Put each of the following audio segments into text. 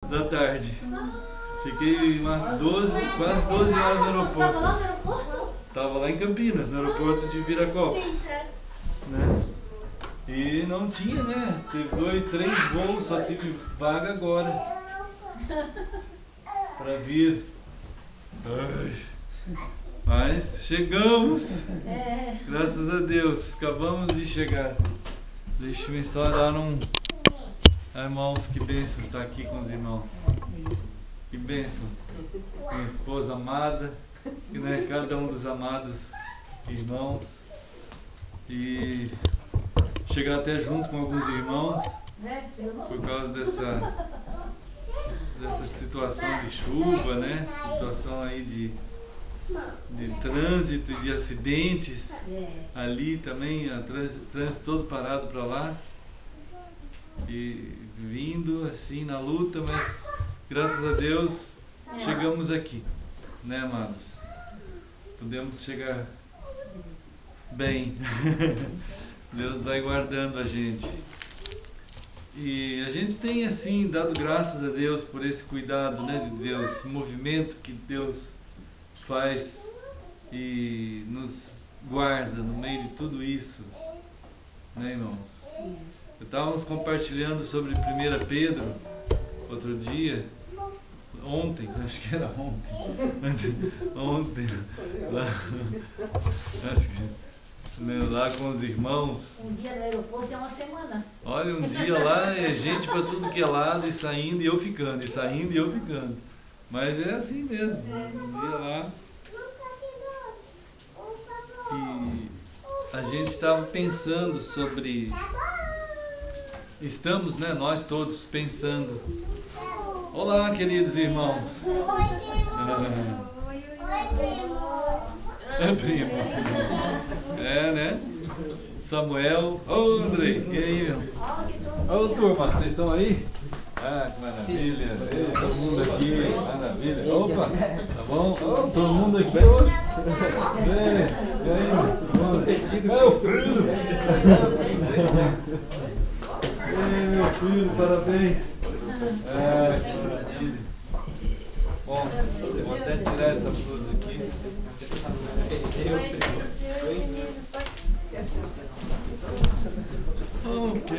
da tarde. Fiquei umas 12, quase 12 horas no aeroporto. Tava lá no aeroporto? Tava lá em Campinas, no aeroporto de Viracopos. Sim, Né? E não tinha, né? Teve 2, 3 voos, só tive vaga agora para vir. Ai. Mas chegamos, graças a Deus, acabamos de chegar. Deixa-me só dar irmãos, que bênção estar aqui com os irmãos. Que bênção. Minha esposa amada, né? Cada um dos amados irmãos. E chegar até junto com alguns irmãos por causa dessa situação de chuva, né? Situação aí de trânsito, de acidentes ali também, trânsito todo parado para lá e vindo assim na luta, mas graças a Deus chegamos aqui, né, amados? Podemos chegar bem. Deus vai guardando a gente. E a gente tem assim dado graças a Deus por esse cuidado, né, de Deus, esse movimento que Deus faz e nos guarda no meio de tudo isso, né, irmãos? Estávamos compartilhando sobre 1 Pedro outro dia, ontem, acho que era ontem, lá, acho que, né, lá com os irmãos. Um dia no aeroporto é uma semana. Olha, um dia lá é gente para tudo que é lado e saindo e eu ficando, e saindo e eu ficando. Mas é assim mesmo, um dia lá. E a gente estava pensando sobre... Estamos, né, nós todos pensando. Olá, queridos irmãos. É primo. É, né? Samuel. Ô, Andrei. E aí, meu? Ô, turma, vocês estão aí? Ah, que maravilha. Ei, todo mundo aqui. Maravilha. Opa, tá bom? Oh, todo mundo aqui hoje. E aí, meu filho. Ei, meu filho, parabéns. Ah, que maravilha. Bom, eu vou até tirar essa blusa aqui. Ok.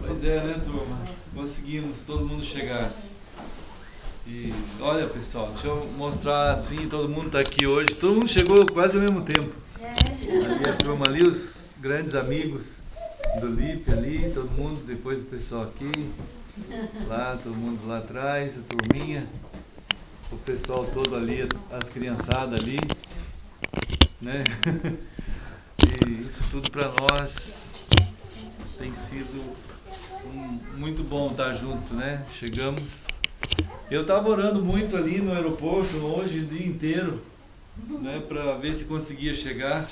Pois é, né, turma? Conseguimos todo mundo chegar. E olha, pessoal, deixa eu mostrar assim, todo mundo está aqui hoje. Todo mundo chegou quase ao mesmo tempo. Ali a turma ali, os grandes amigos do Lipe ali, todo mundo, depois o pessoal aqui. Lá, todo mundo lá atrás, a turminha. O pessoal todo ali, as criançadas ali, né? E isso tudo para nós tem sido muito bom estar junto, né? Chegamos. Eu estava orando muito ali no aeroporto hoje o dia inteiro, né? Para ver se conseguia chegar.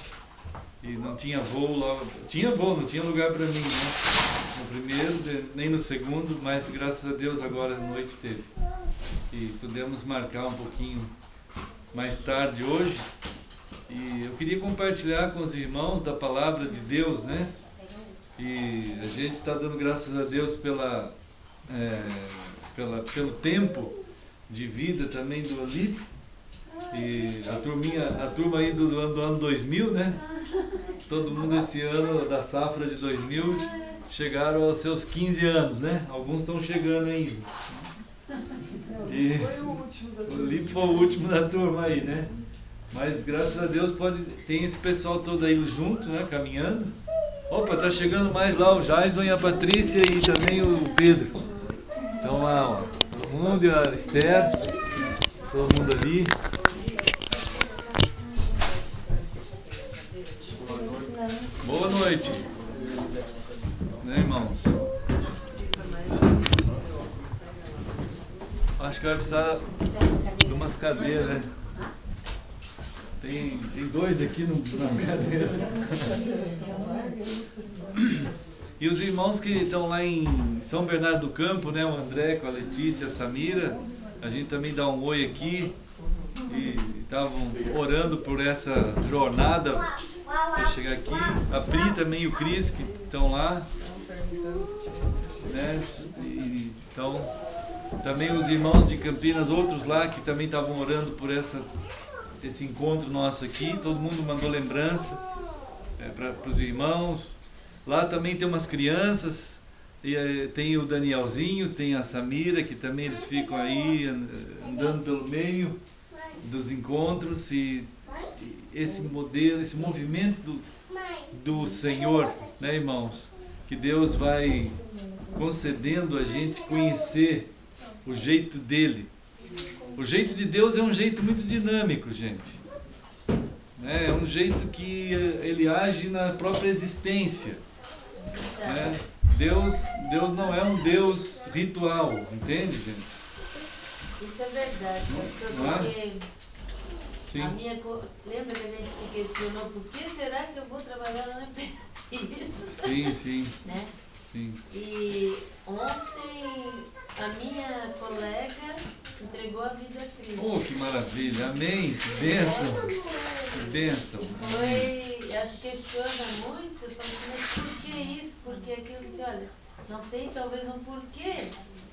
E não tinha voo lá. Tinha voo, não tinha lugar para mim, né? No primeiro, nem no segundo, mas graças a Deus agora à noite teve. E pudemos marcar um pouquinho mais tarde hoje. E eu queria compartilhar com os irmãos da palavra de Deus, né? E a gente está dando graças a Deus pelo tempo de vida também do Alipe. E a turma aí do ano 2000, né? Todo mundo esse ano da safra de 2000 chegaram aos seus 15 anos, né? Alguns estão chegando ainda. E o Lipe foi o último da turma aí, né? Mas graças a Deus tem esse pessoal todo aí junto, né? Caminhando. Opa, tá chegando mais lá o Jason e a Patrícia e também o Pedro. Então lá, ó, todo mundo e a Esther, todo mundo ali. Boa noite. Né, irmãos? Acho que vai precisar de umas cadeiras, né? Tem dois aqui na cadeira. E os irmãos que estão lá em São Bernardo do Campo, né? O André com a Letícia, a Samira, a gente também dá um oi aqui. E estavam orando por essa jornada para chegar aqui. A Pri também e o Cris que estão lá. Né? Então, também os irmãos de Campinas, outros lá que também estavam orando por esse encontro nosso aqui. Todo mundo mandou lembrança para os irmãos. Lá também tem umas crianças. E tem o Danielzinho, tem a Samira, que também eles ficam aí andando pelo meio dos encontros. E esse modelo, esse movimento do Senhor, né, irmãos? Que Deus vai concedendo a gente conhecer o jeito dele. O jeito de Deus é um jeito muito dinâmico, gente. É um jeito que ele age na própria existência. Né? Deus não é um Deus ritual, entende, gente? Isso é verdade, porque Sim. lembra que a gente se questionou por que será que eu vou trabalhar lá na Imperatriz? Sim. Né? Sim. E ontem a minha colega entregou a vida a Cristo. Oh, que maravilha, amém, que bênção, que bênção. Ela se questiona muito, fala assim, mas por que isso, por que aquilo? Disse, olha, não tem talvez um porquê,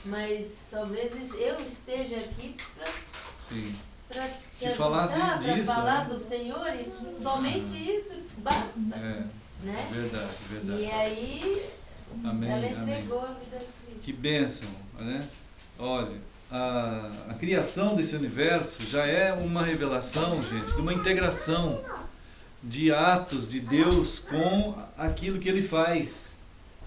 mas talvez eu esteja aqui para te ajudar, para falar do Senhor, e somente isso basta. Né? Verdade. E aí amém, ela entregou a vida a Cristo. Que bênção, né? Olha, a criação desse universo já é uma revelação, gente, de uma integração de atos de Deus com aquilo que Ele faz.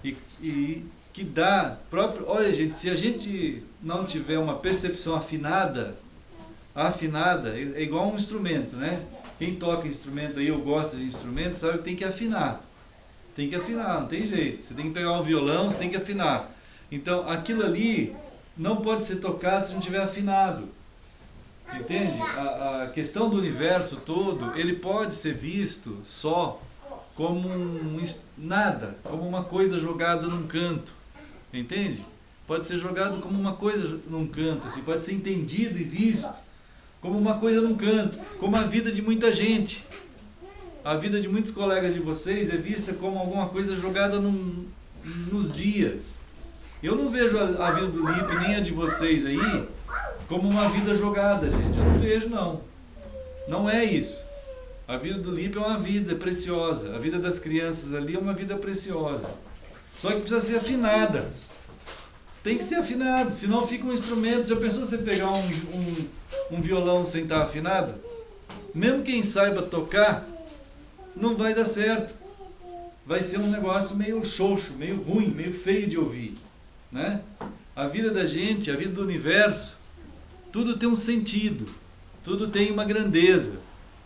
E que dá próprio... Olha, gente, se a gente não tiver uma percepção afinada é igual um instrumento, né? Quem toca instrumento aí, ou gosta de instrumento, sabe que tem que afinar. Tem que afinar, não tem jeito. Você tem que pegar um violão, você tem que afinar. Então, aquilo ali não pode ser tocado se não tiver afinado. Entende? A questão do universo todo, ele pode ser visto só como nada, como uma coisa jogada num canto. Entende? Pode ser jogado como uma coisa num canto, assim, pode ser entendido e visto como uma coisa num canto, como a vida de muita gente. A vida de muitos colegas de vocês é vista como alguma coisa jogada nos dias. Eu não vejo a vida do Lipe, nem a de vocês aí, como uma vida jogada, gente. Eu não vejo, não. Não é isso. A vida do Lipe é uma vida preciosa. A vida das crianças ali é uma vida preciosa. Só que precisa ser afinada. Tem que ser afinado, senão fica um instrumento. Já pensou você pegar um violão sem estar afinado? Mesmo quem saiba tocar, não vai dar certo. Vai ser um negócio meio xoxo, meio ruim, meio feio de ouvir. Né? A vida da gente, a vida do universo, tudo tem um sentido, tudo tem uma grandeza.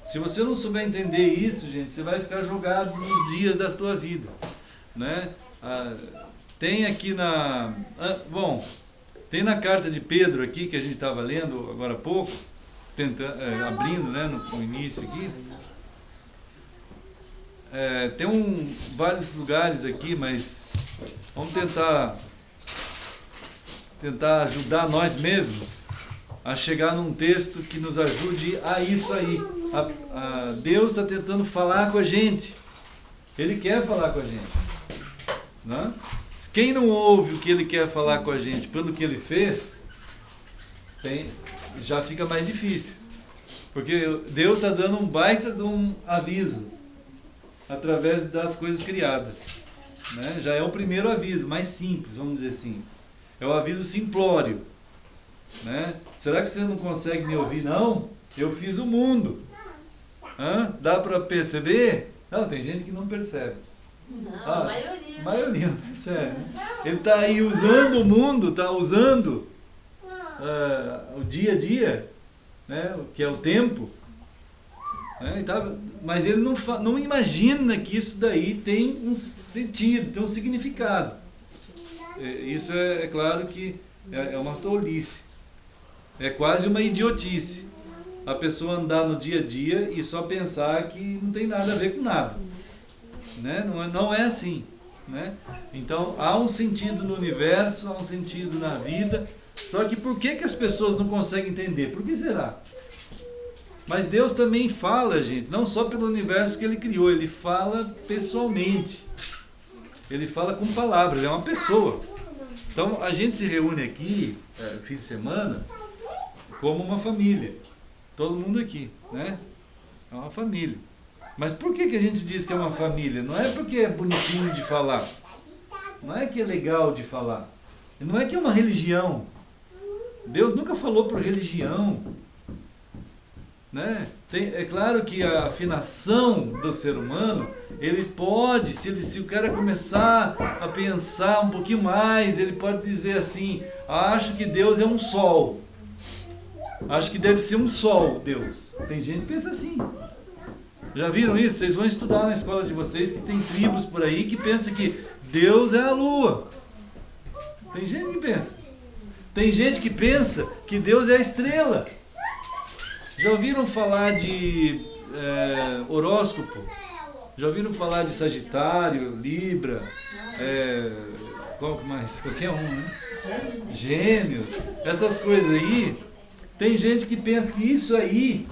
Se você não souber entender isso, gente, você vai ficar jogado nos dias da sua vida. Né? Tem aqui tem na carta de Pedro aqui, que a gente estava lendo agora há pouco, abrindo, né, no início aqui. Tem vários lugares aqui, mas vamos tentar ajudar nós mesmos a chegar num texto que nos ajude a isso aí. Deus está tentando falar com a gente. Ele quer falar com a gente. Né? Quem não ouve o que Ele quer falar com a gente pelo que Ele fez, já fica mais difícil. Porque Deus está dando um baita de um aviso através das coisas criadas. Né? Já é o primeiro aviso, mais simples, vamos dizer assim. É o aviso simplório. Né? Será que você não consegue me ouvir, não? Eu fiz o mundo. Dá para perceber? Não, tem gente que não percebe. Não, a maioria. A maioria não percebe. Ele está aí usando o mundo, está usando o dia a dia, né? Que é o tempo. Né? Mas ele não imagina que isso daí tem um sentido, tem um significado. Isso é claro que é uma tolice. É quase uma idiotice. A pessoa andar no dia a dia e só pensar que não tem nada a ver com nada. Né? Não é assim. Né? Então há um sentido no universo, há um sentido na vida. Só que por que as pessoas não conseguem entender? Por que será? Mas Deus também fala, gente, não só pelo universo que Ele criou, Ele fala pessoalmente. Ele fala com palavras, é uma pessoa. Então a gente se reúne aqui, fim de semana, como uma família. Todo mundo aqui, né? É uma família. Mas por que a gente diz que é uma família? Não é porque é bonitinho de falar. Não é que é legal de falar. Não é que é uma religião. Deus nunca falou por religião. Né? É claro que a afinação do ser humano, ele pode, se o cara começar a pensar um pouquinho mais, ele pode dizer assim: acho que Deus é um sol. Acho que deve ser um sol, Deus. Tem gente que pensa assim. Já viram isso? Vocês vão estudar na escola de vocês que tem tribos por aí que pensam que Deus é a lua. Tem gente que pensa. Tem gente que pensa que Deus é a estrela. Já ouviram falar de horóscopo? Já ouviram falar de Sagitário, Libra, qual mais? Qualquer um, né? Gêmeos, essas coisas aí. Tem gente que pensa que isso aí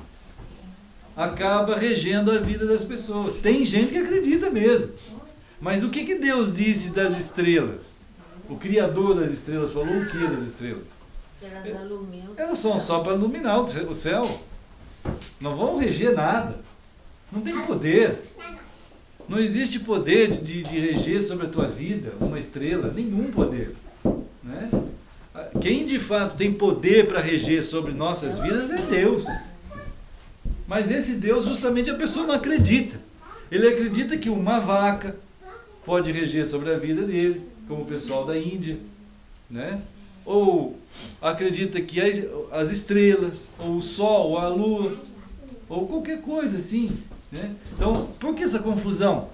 acaba regendo a vida das pessoas. Tem gente que acredita mesmo. Mas o que Deus disse das estrelas? O Criador das estrelas falou o que das estrelas? Elas são só para iluminar o céu. Não vão reger nada. Não tem poder. Não existe poder de reger sobre a tua vida uma estrela. Nenhum poder. Né? Quem de fato tem poder para reger sobre nossas vidas é Deus. Mas esse Deus justamente a pessoa não acredita. Ele acredita que uma vaca pode reger sobre a vida dele, como o pessoal da Índia, né? Ou acredita que as estrelas, ou o sol, ou a lua, ou qualquer coisa assim, né? Então, por que essa confusão?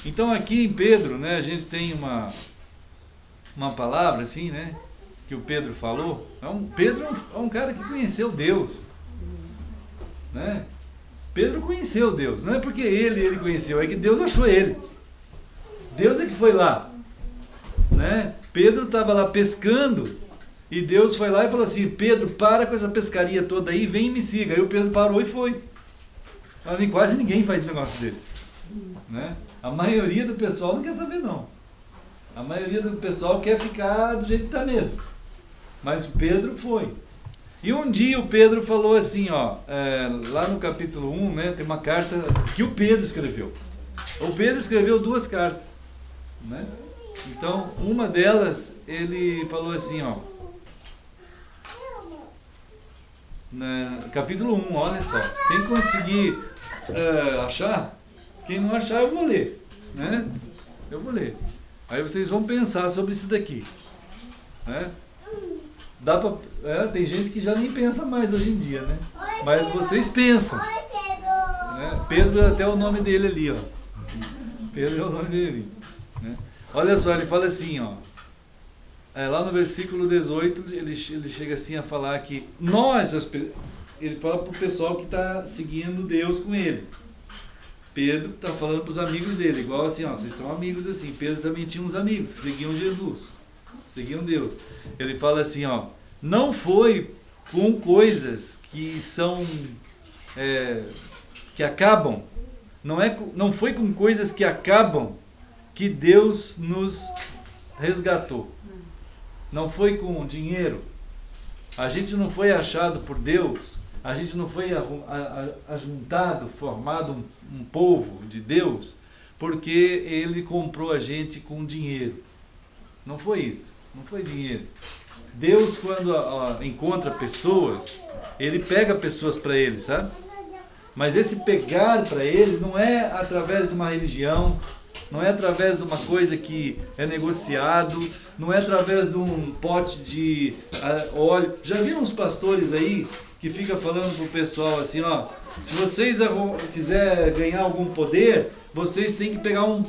Então aqui em Pedro, né, a gente tem uma palavra assim, né, que o Pedro falou. Pedro é um cara que conheceu Deus, né? Pedro conheceu Deus, não é porque ele conheceu, é que Deus achou ele. Deus é que foi lá, né? Pedro estava lá pescando e Deus foi lá e falou assim: Pedro, para com essa pescaria toda aí, vem e me siga. Aí o Pedro parou e foi. Mas quase ninguém faz um negócio desse, né? A maioria do pessoal não quer saber não. A maioria do pessoal quer ficar do jeito que está mesmo. Mas o Pedro foi. E um dia o Pedro falou assim, ó, lá no capítulo 1, né, tem uma carta que o Pedro escreveu. O Pedro escreveu 2 cartas, né? Então, uma delas, ele falou assim, ó, capítulo 1, olha só. Quem conseguir achar, quem não achar eu vou ler, né? Eu vou ler. Aí vocês vão pensar sobre isso daqui, né? Dá pra, tem gente que já nem pensa mais hoje em dia, né? Mas vocês pensam. Né? Pedro é até o nome dele ali, ó. Pedro é o nome dele ali, né? Olha só, ele fala assim, ó. Lá no versículo 18, ele chega assim a falar que ele fala para o pessoal que está seguindo Deus com ele. Pedro está falando para os amigos dele, igual assim, ó, vocês são amigos assim. Pedro também tinha uns amigos que seguiam Jesus, seguiam Deus. Ele fala assim, ó, não foi com coisas que são, que acabam, não foi com coisas que acabam que Deus nos resgatou. Não foi com dinheiro. A gente não foi achado por Deus. A gente não foi ajuntado, formado um povo de Deus, porque Ele comprou a gente com dinheiro. Não foi isso. Não foi dinheiro. Deus, quando encontra pessoas, Ele pega pessoas para Ele, sabe? Mas esse pegar para Ele não é através de uma religião, não é através de uma coisa que é negociado, não é através de um pote de óleo. Já viram uns pastores aí que ficam falando pro pessoal assim, ó, se vocês quiser ganhar algum poder, vocês têm que pegar um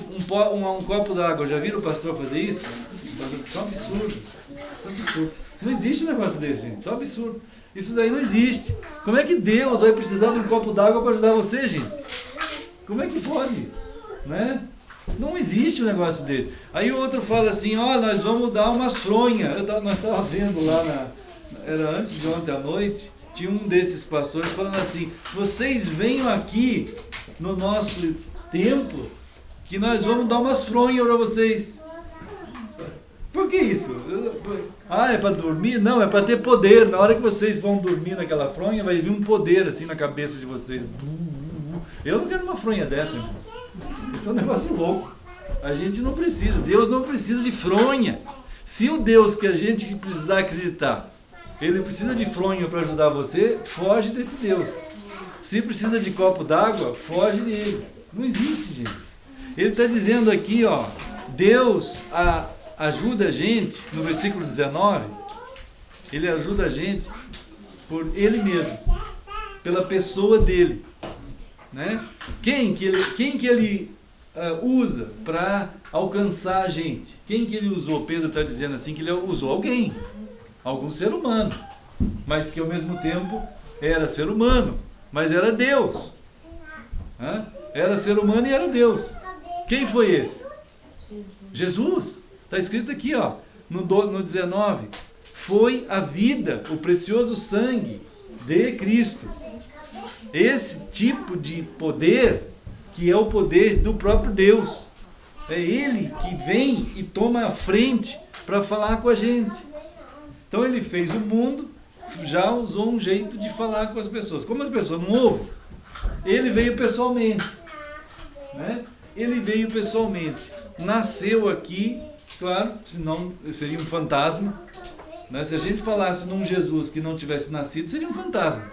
copo d'água. Já viram o pastor fazer isso? Isso é um absurdo. Isso é um absurdo. Não existe um negócio desse, gente. Isso é um absurdo. Isso daí não existe. Como é que Deus vai precisar de um copo d'água para ajudar você, gente? Como é que pode? Né? Não existe um negócio desse. Aí o outro fala assim, ó, nós vamos dar uma fronha. Nós estávamos vendo lá, era antes de ontem à noite, tinha um desses pastores falando assim: vocês venham aqui no nosso templo que nós vamos dar umas fronhas para vocês. Por que isso? É para dormir? Não, é para ter poder. Na hora que vocês vão dormir naquela fronha, vai vir um poder assim na cabeça de vocês. Eu não quero uma fronha dessa, irmão. Isso é um negócio louco. A gente não precisa. Deus não precisa de fronha. Se o Deus que a gente precisar acreditar, ele precisa de fronha para ajudar você, foge desse Deus. Se precisa de copo d'água, foge dele. Não existe, gente. Ele está dizendo aqui, ó, Deus ajuda a gente, no versículo 19, ele ajuda a gente por ele mesmo, pela pessoa dele, né? Quem que ele usa para alcançar a gente? Quem que ele usou? Pedro está dizendo assim, que ele usou algum ser humano, mas que ao mesmo tempo era ser humano, mas era Deus, né? Era ser humano e era Deus. Quem foi esse? Jesus. Está escrito aqui, ó, no 19, foi a vida, o precioso sangue de Cristo. Esse tipo de poder, que é o poder do próprio Deus. É Ele que vem e toma a frente para falar com a gente. Então Ele fez o mundo, já usou um jeito de falar com as pessoas. Como as pessoas não ouvem, Ele veio pessoalmente, né? Ele veio pessoalmente, nasceu aqui. Claro, senão seria um fantasma, né? Se a gente falasse num Jesus que não tivesse nascido, seria um fantasma.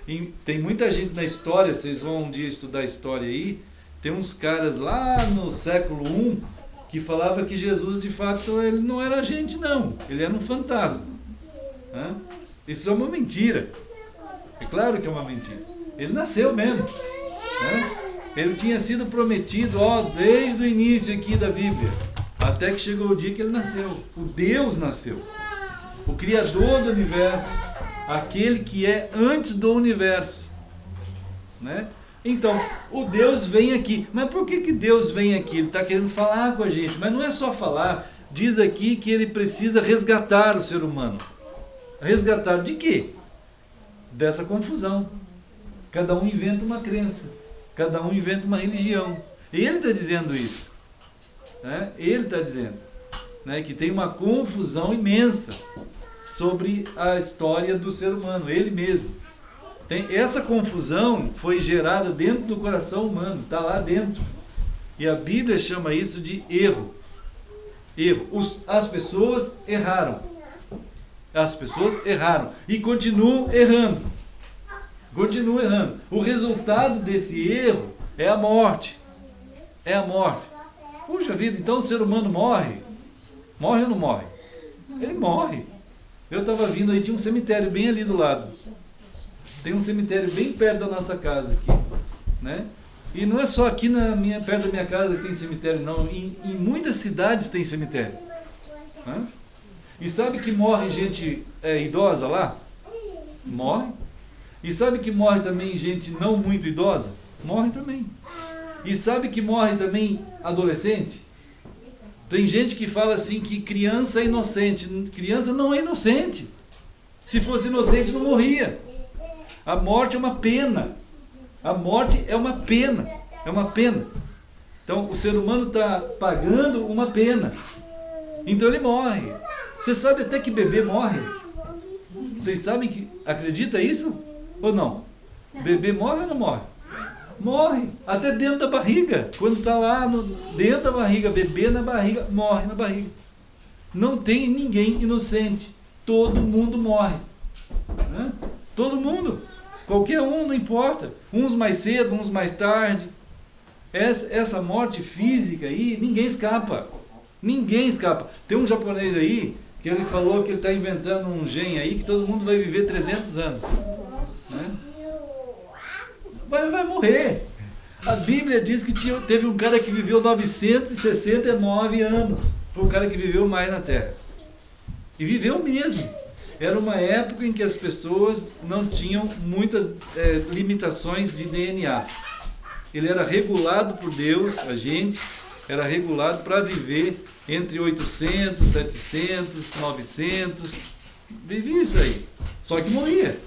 E tem muita gente na história, vocês vão um dia estudar a história aí, tem uns caras lá no século I que falavam que Jesus de fato ele não era gente não, ele era um fantasma, né? Isso é uma mentira, é claro que é uma mentira, ele nasceu mesmo, né? Ele tinha sido prometido, ó, desde o início aqui da Bíblia, até que chegou o dia que ele nasceu. O Deus nasceu. O Criador do universo. Aquele que é antes do universo. Né? Então, o Deus vem aqui. Mas por que Deus vem aqui? Ele está querendo falar com a gente. Mas não é só falar. Diz aqui que ele precisa resgatar o ser humano. Resgatar de quê? Dessa confusão. Cada um inventa uma crença. Cada um inventa uma religião. Ele está dizendo isso. Né? Ele está dizendo, né, que tem uma confusão imensa sobre a história do ser humano, ele mesmo. Essa confusão foi gerada dentro do coração humano, está lá dentro. E a Bíblia chama isso de erro. As pessoas erraram. As pessoas erraram e continuam errando. Continuam errando. O resultado desse erro é a morte. É a morte. Puxa vida, então o ser humano morre? Morre ou não morre? Ele morre. Eu estava vindo aí, tinha um cemitério bem ali do lado. Tem um cemitério bem perto da nossa casa aqui, né? E não é só aqui perto da minha casa que tem cemitério, não. Em muitas cidades tem cemitério. Né? E sabe que morre gente idosa lá? Morre. E sabe que morre também gente não muito idosa? Morre também. E sabe que morre também adolescente? Tem gente que fala assim que criança é inocente. Criança não é inocente. Se fosse inocente não morria. A morte é uma pena. A morte é uma pena. É uma pena. Então o ser humano está pagando uma pena. Então ele morre. Você sabe até que bebê morre? Vocês sabem que... Acredita isso? Ou não? Bebê morre ou não morre? Morre, até dentro da barriga. Quando está lá dentro da barriga, bebê na barriga, morre na barriga. Não tem ninguém inocente. Todo mundo morre. Né? Todo mundo. Qualquer um, não importa. Uns mais cedo, uns mais tarde. Essa morte física aí, ninguém escapa. Ninguém escapa. Tem um japonês aí, que ele falou que ele está inventando um gene aí, que todo mundo vai viver 300 anos. Né? Vai morrer. A Bíblia diz que teve um cara que viveu 969 anos. Foi o cara que viveu mais na Terra. E viveu mesmo. Era uma época em que as pessoas não tinham muitas limitações de DNA. Ele era regulado por Deus, a gente era regulado para viver entre 800, 700, 900. Vivia isso aí. Só que morria.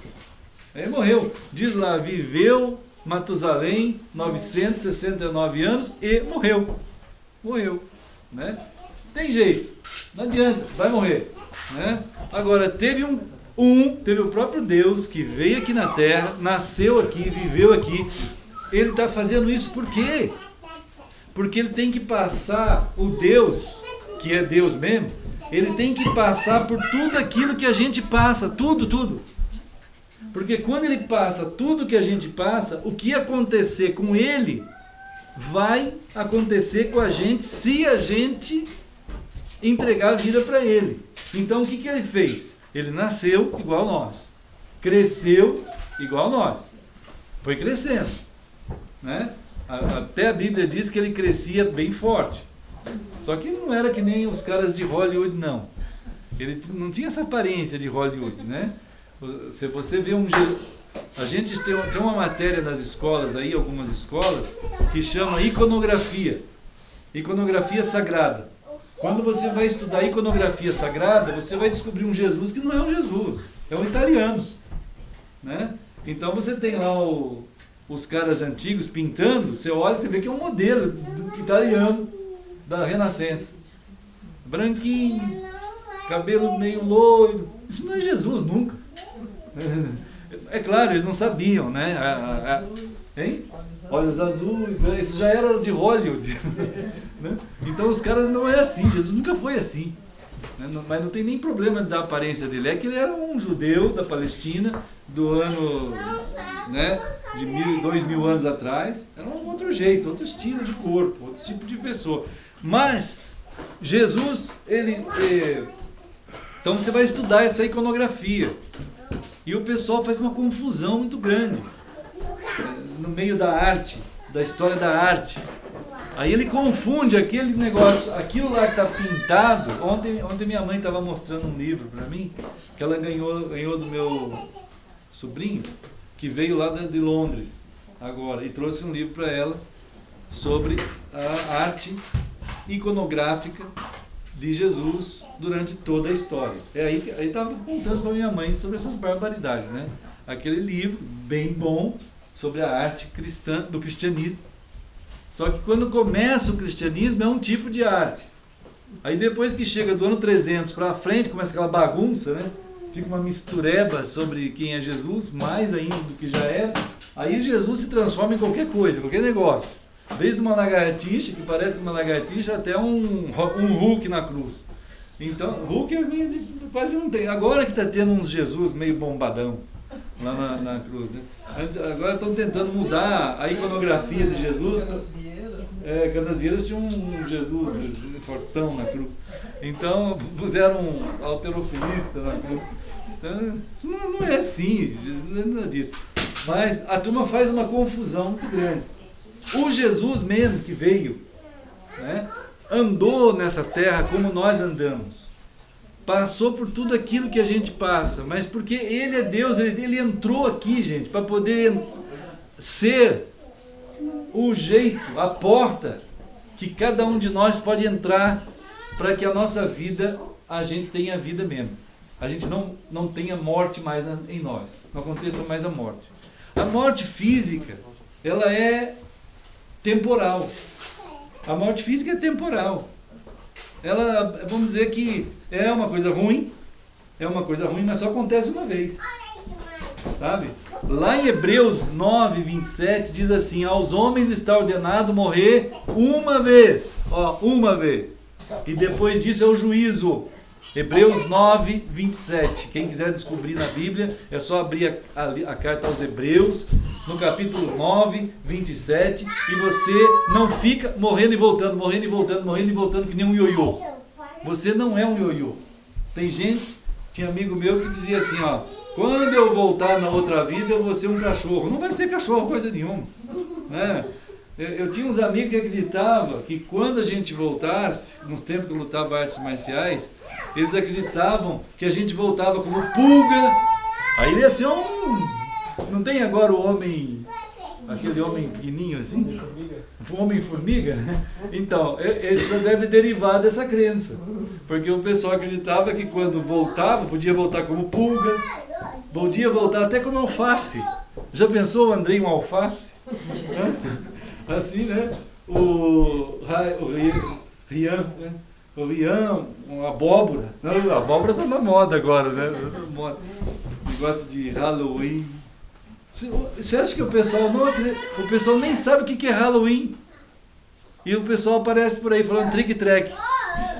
Aí morreu. Diz lá, viveu Matusalém 969 anos e morreu. Morreu, né? Tem jeito, não adianta, vai morrer, né? Agora, teve teve o próprio Deus que veio aqui na Terra, nasceu aqui, viveu aqui. Ele está fazendo isso por quê? Porque ele tem que passar, o Deus, que é Deus mesmo, ele tem que passar por tudo aquilo que a gente passa, tudo. Porque quando ele passa tudo que a gente passa, o que acontecer com ele, vai acontecer com a gente se a gente entregar a vida para ele. Então o que ele fez? Ele nasceu igual nós, cresceu igual nós, foi crescendo, né? Até a Bíblia diz que ele crescia bem forte. Só que não era que nem os caras de Hollywood, não. Ele não tinha essa aparência de Hollywood, né? Se você vê a gente tem uma matéria nas escolas aí, algumas escolas, que chama iconografia. Iconografia sagrada. Quando você vai estudar iconografia sagrada, você vai descobrir um Jesus que não é um Jesus, é um italiano, né? Então você tem lá os caras antigos pintando, você olha e você vê que é um modelo italiano da Renascença. Branquinho, cabelo meio loiro. Isso não é Jesus nunca. É claro, eles não sabiam, né? Hein? Olhos azuis, isso já era de Hollywood. Né? Então os caras não é assim, Jesus nunca foi assim. Né? Mas não tem nem problema da aparência dele, é que ele era um judeu da Palestina, do ano, né, de 2000 anos atrás. Era um outro jeito, outro estilo de corpo, outro tipo de pessoa. Mas Jesus, então você vai estudar essa iconografia. E o pessoal faz uma confusão muito grande no meio da arte, da história da arte. Aí ele confunde aquele negócio, aquilo lá que está pintado. Ontem minha mãe estava mostrando um livro para mim, que ela ganhou do meu sobrinho, que veio lá de Londres agora, e trouxe um livro para ela sobre a arte iconográfica de Jesus durante toda a história. Aí estava contando para minha mãe sobre essas barbaridades, né? Aquele livro bem bom sobre a arte cristã, do cristianismo. Só que quando começa o cristianismo é um tipo de arte. Aí depois que chega do ano 300 para frente, começa aquela bagunça, né? Fica uma mistureba sobre quem é Jesus, mais ainda do que já é. Aí Jesus se transforma em qualquer coisa, qualquer negócio. Desde uma lagartixa, que parece uma lagartixa, até um Hulk na cruz. Então, Hulk quase não tem. Agora que está tendo uns Jesus meio bombadão lá na cruz, né? Agora estão tentando mudar a iconografia de Jesus. Canasvieiras tinha um Jesus fortão na cruz. Então, puseram um halterofilista na cruz. Então, isso não é assim, não é nada disso. Mas a turma faz uma confusão muito grande. O Jesus mesmo que veio, né, andou nessa terra como nós andamos. Passou por tudo aquilo que a gente passa, mas porque Ele é Deus, Ele entrou aqui, gente, para poder ser o jeito, a porta que cada um de nós pode entrar para que a nossa vida, a gente tenha vida mesmo. A gente não tenha morte mais em nós, não aconteça mais a morte. A morte física, ela é temporal. A morte física é temporal. Ela, vamos dizer que é uma coisa ruim, mas só acontece uma vez. Sabe? Lá em Hebreus 9, 27 diz assim: aos homens está ordenado morrer uma vez. Uma vez. E depois disso é o juízo. Hebreus 9, 27. Quem quiser descobrir na Bíblia, é só abrir a carta aos Hebreus, no capítulo 9, 27, e você não fica morrendo e voltando, que nem um ioiô. Você não é um ioiô. Tem gente, tinha amigo meu que dizia assim, quando eu voltar na outra vida eu vou ser um cachorro. Não vai ser cachorro coisa nenhuma, né? Eu tinha uns amigos que acreditavam que quando a gente voltasse, nos tempos que eu lutava artes marciais, eles acreditavam que a gente voltava como pulga. Aí ele ia ser não tem agora o homem, aquele homem pequenininho assim? O homem-formiga? Então, isso deve derivar dessa crença. Porque o pessoal acreditava que quando voltava, podia voltar como pulga, Podia voltar até com alface. Já pensou o Andrei um alface? Assim, né? O Rian, né? O Rian, uma abóbora. Não, a abóbora está na moda agora, né? Negócio de Halloween. Você acha que o pessoal não acredita? O pessoal nem sabe o que é Halloween. E o pessoal aparece por aí falando trick-track,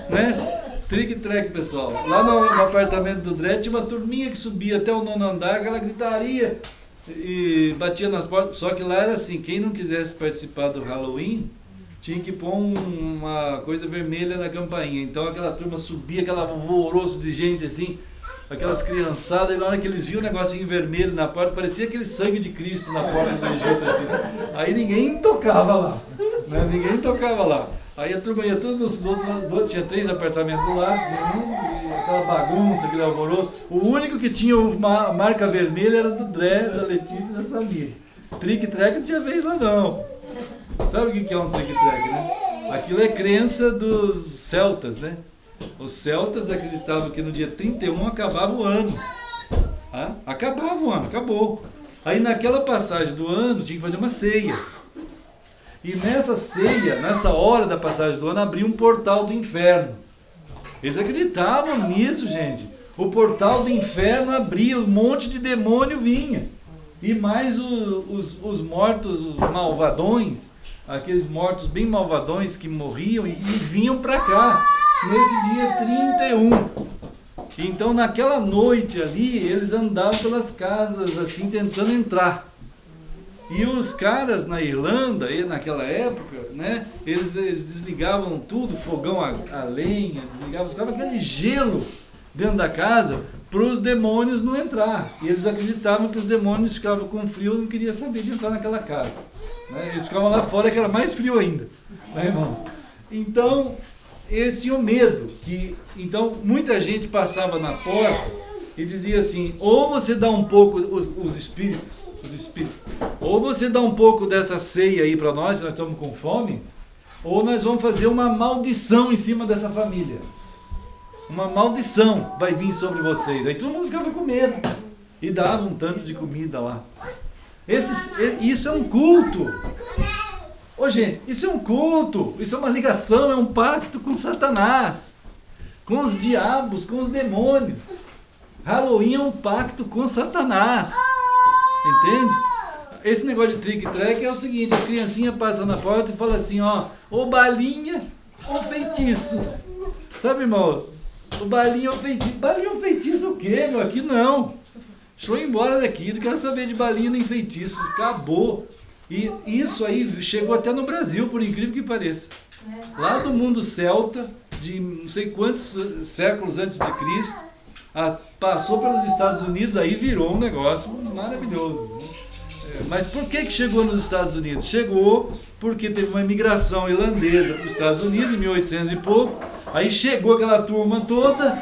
né? Trick-track, pessoal. Lá no apartamento do Dredd tinha uma turminha que subia até o 9º andar, aquela gritaria e batia nas portas. Só que lá era assim, quem não quisesse participar do Halloween tinha que pôr uma coisa vermelha na campainha. Então aquela turma subia, aquele alvoroço de gente assim, aquelas criançadas, e na hora que eles viam o negocinho vermelho na porta, parecia aquele sangue de Cristo na porta do Egito assim. Aí ninguém tocava lá, né? Ninguém tocava lá. Aí a turma ia tudo nos outros, tinha 3 apartamentos do lado, e aquela bagunça, aquele alvoroço. O único que tinha uma marca vermelha era do Dredd, da Letícia e da Samir. Trick-track não tinha vez lá não. Sabe o que é um trick-track, né? Aquilo é crença dos celtas, né? Os celtas acreditavam que no dia 31 acabava o ano. Ah, acabava o ano, acabou. Aí naquela passagem do ano tinha que fazer uma ceia. E nessa ceia, nessa hora da passagem do ano, abria um portal do inferno. Eles acreditavam nisso, gente. O portal do inferno abria, um monte de demônio vinha. E mais os mortos, os malvadões, aqueles mortos bem malvadões que morriam e vinham para cá, nesse dia 31. Então naquela noite ali, eles andavam pelas casas assim, tentando entrar. E os caras na Irlanda, naquela época, né, eles desligavam tudo, fogão a lenha, ficava aquele gelo dentro da casa para os demônios não entrar. E eles acreditavam que os demônios ficavam com frio e não queriam saber de entrar naquela casa. Né? Eles ficavam lá fora que era mais frio ainda. Né, irmãos? Então, eles tinham medo. Então, muita gente passava na porta e dizia assim, ou você dá um pouco, os espíritos, ou você dá um pouco dessa ceia aí para nós estamos com fome, ou nós vamos fazer uma maldição em cima dessa família. Uma maldição vai vir sobre vocês. Aí todo mundo ficava com medo e dava um tanto de comida lá. Isso é um culto. Ô gente, isso é um culto, isso é uma ligação, é um pacto com Satanás, com os diabos, com os demônios. Halloween é um pacto com Satanás. Entende? Esse negócio de trick-track é o seguinte, as criancinhas passam na porta e falam assim, ó, ou balinha ou feitiço. Sabe, irmãos? O balinha ou feitiço. Balinha ou feitiço o quê, meu? Aqui não. Deixa eu ir embora daqui, não quero saber de balinha nem feitiço. Acabou. E isso aí chegou até no Brasil, por incrível que pareça. Lá do mundo celta, de não sei quantos séculos antes de Cristo, passou pelos Estados Unidos, aí virou um negócio maravilhoso. Mas por que chegou nos Estados Unidos? Chegou porque teve uma imigração irlandesa para os Estados Unidos, em 1800 e pouco. Aí chegou aquela turma toda,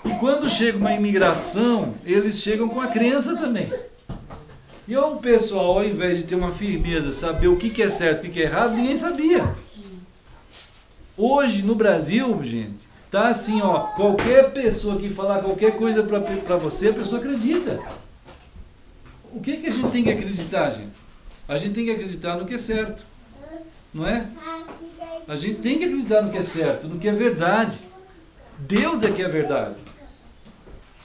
e quando chega uma imigração, eles chegam com a crença também. E o pessoal, ao invés de ter uma firmeza, saber o que é certo e o que é errado, ninguém sabia. Hoje, no Brasil, gente, tá assim, ó, qualquer pessoa que falar qualquer coisa para você, a pessoa acredita. O que a gente tem que acreditar, gente? A gente tem que acreditar no que é certo, não é? A gente tem que acreditar no que é certo, no que é verdade. Deus é que é verdade.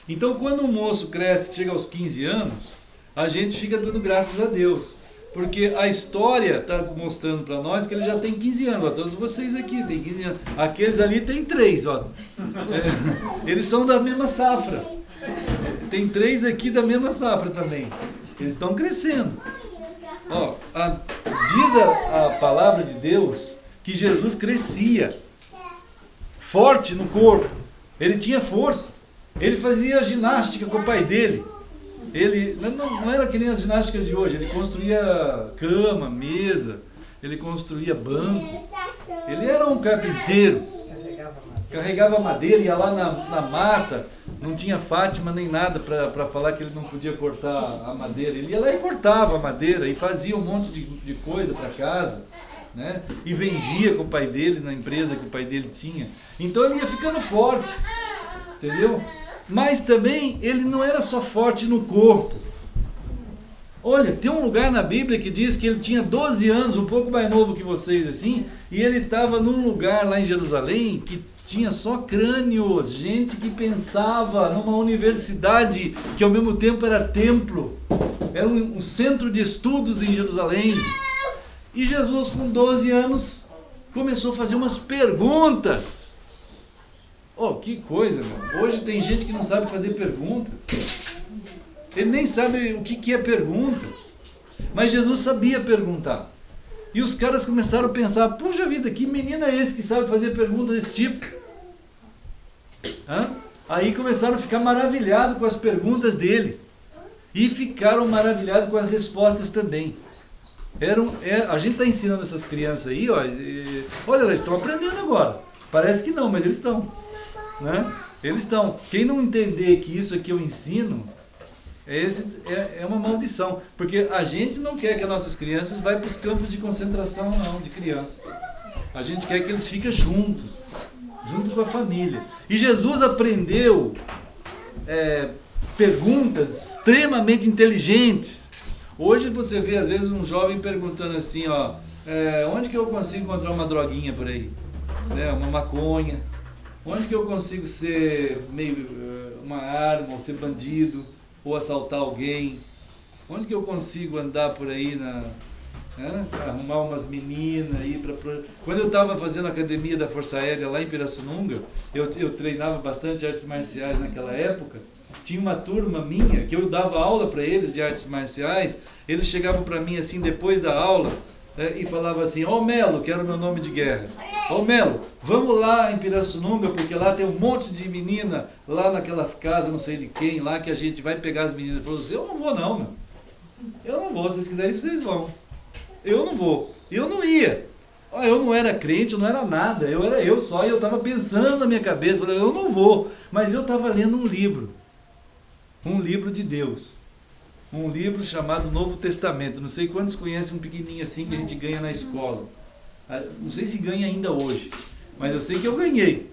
Então, quando um moço cresce, chega aos 15 anos, a gente fica dando graças a Deus. Porque a história está mostrando para nós que ele já tem 15 anos. Ó, todos vocês aqui têm 15 anos. Aqueles ali têm 3, ó. Eles são da mesma safra. Tem 3 aqui da mesma safra também. Eles estão crescendo. Ó, diz a palavra de Deus que Jesus crescia, forte no corpo. Ele tinha força. Ele fazia ginástica com o pai dele. Ele não era que nem as ginásticas de hoje. Ele construía cama, mesa, ele construía banco. Ele era um carpinteiro. Carregava madeira, ia lá na mata. Não tinha Fátima nem nada para falar que ele não podia cortar a madeira. Ele ia lá e cortava a madeira e fazia um monte de coisa para casa, né? E vendia com o pai dele na empresa que o pai dele tinha. Então ele ia ficando forte, entendeu? mas também ele não era só forte no corpo. Olha, tem um lugar na Bíblia que diz que ele tinha 12 anos, um pouco mais novo que vocês assim, e ele estava num lugar lá em Jerusalém que tinha só crânios, gente que pensava numa universidade que ao mesmo tempo era templo, era um centro de estudos em Jerusalém. E Jesus, com 12 anos, começou a fazer umas perguntas. Oh, que coisa, meu. Hoje tem gente que não sabe fazer pergunta. Ele nem sabe o que é pergunta. Mas Jesus sabia perguntar. E os caras começaram a pensar, puxa vida, que menino é esse que sabe fazer pergunta desse tipo? Aí começaram a ficar maravilhados com as perguntas dele. E ficaram maravilhados com as respostas também. A gente está ensinando essas crianças aí, ó, olha, elas estão aprendendo agora. Parece que não, mas eles estão. Né? Eles estão. Quem não entender que isso aqui eu ensino, é uma maldição. Porque a gente não quer que as nossas crianças vá para os campos de concentração, não, de criança. A gente quer que eles fiquem junto com a família. E Jesus aprendeu perguntas extremamente inteligentes. Hoje você vê, às vezes, um jovem perguntando assim, ó, onde que eu consigo encontrar uma droguinha por aí? Né, uma maconha. Onde que eu consigo ser uma arma, ou ser bandido, ou assaltar alguém? Onde que eu consigo andar por aí, arrumar umas meninas? Quando eu estava fazendo a academia da Força Aérea lá em Pirassununga, eu treinava bastante artes marciais naquela época. Tinha uma turma minha, que eu dava aula para eles de artes marciais, eles chegavam para mim assim, depois da aula, e falavam assim, ó Melo, que era o meu nome de guerra, ó Melo, vamos lá em Pirassununga, porque lá tem um monte de menina, lá naquelas casas, não sei de quem, lá que a gente vai pegar as meninas. Falou assim, eu não vou não, meu. Eu não vou, se vocês quiserem, vocês vão. Eu não vou. Eu não ia. Eu não era crente, eu não era nada, eu era eu só, e eu estava pensando na minha cabeça, falei, eu não vou. Mas eu estava lendo um livro de Deus, um livro chamado Novo Testamento. Não sei quantos conhecem um pequenininho assim que a gente ganha na escola. Não sei se ganha ainda hoje, mas eu sei que eu ganhei.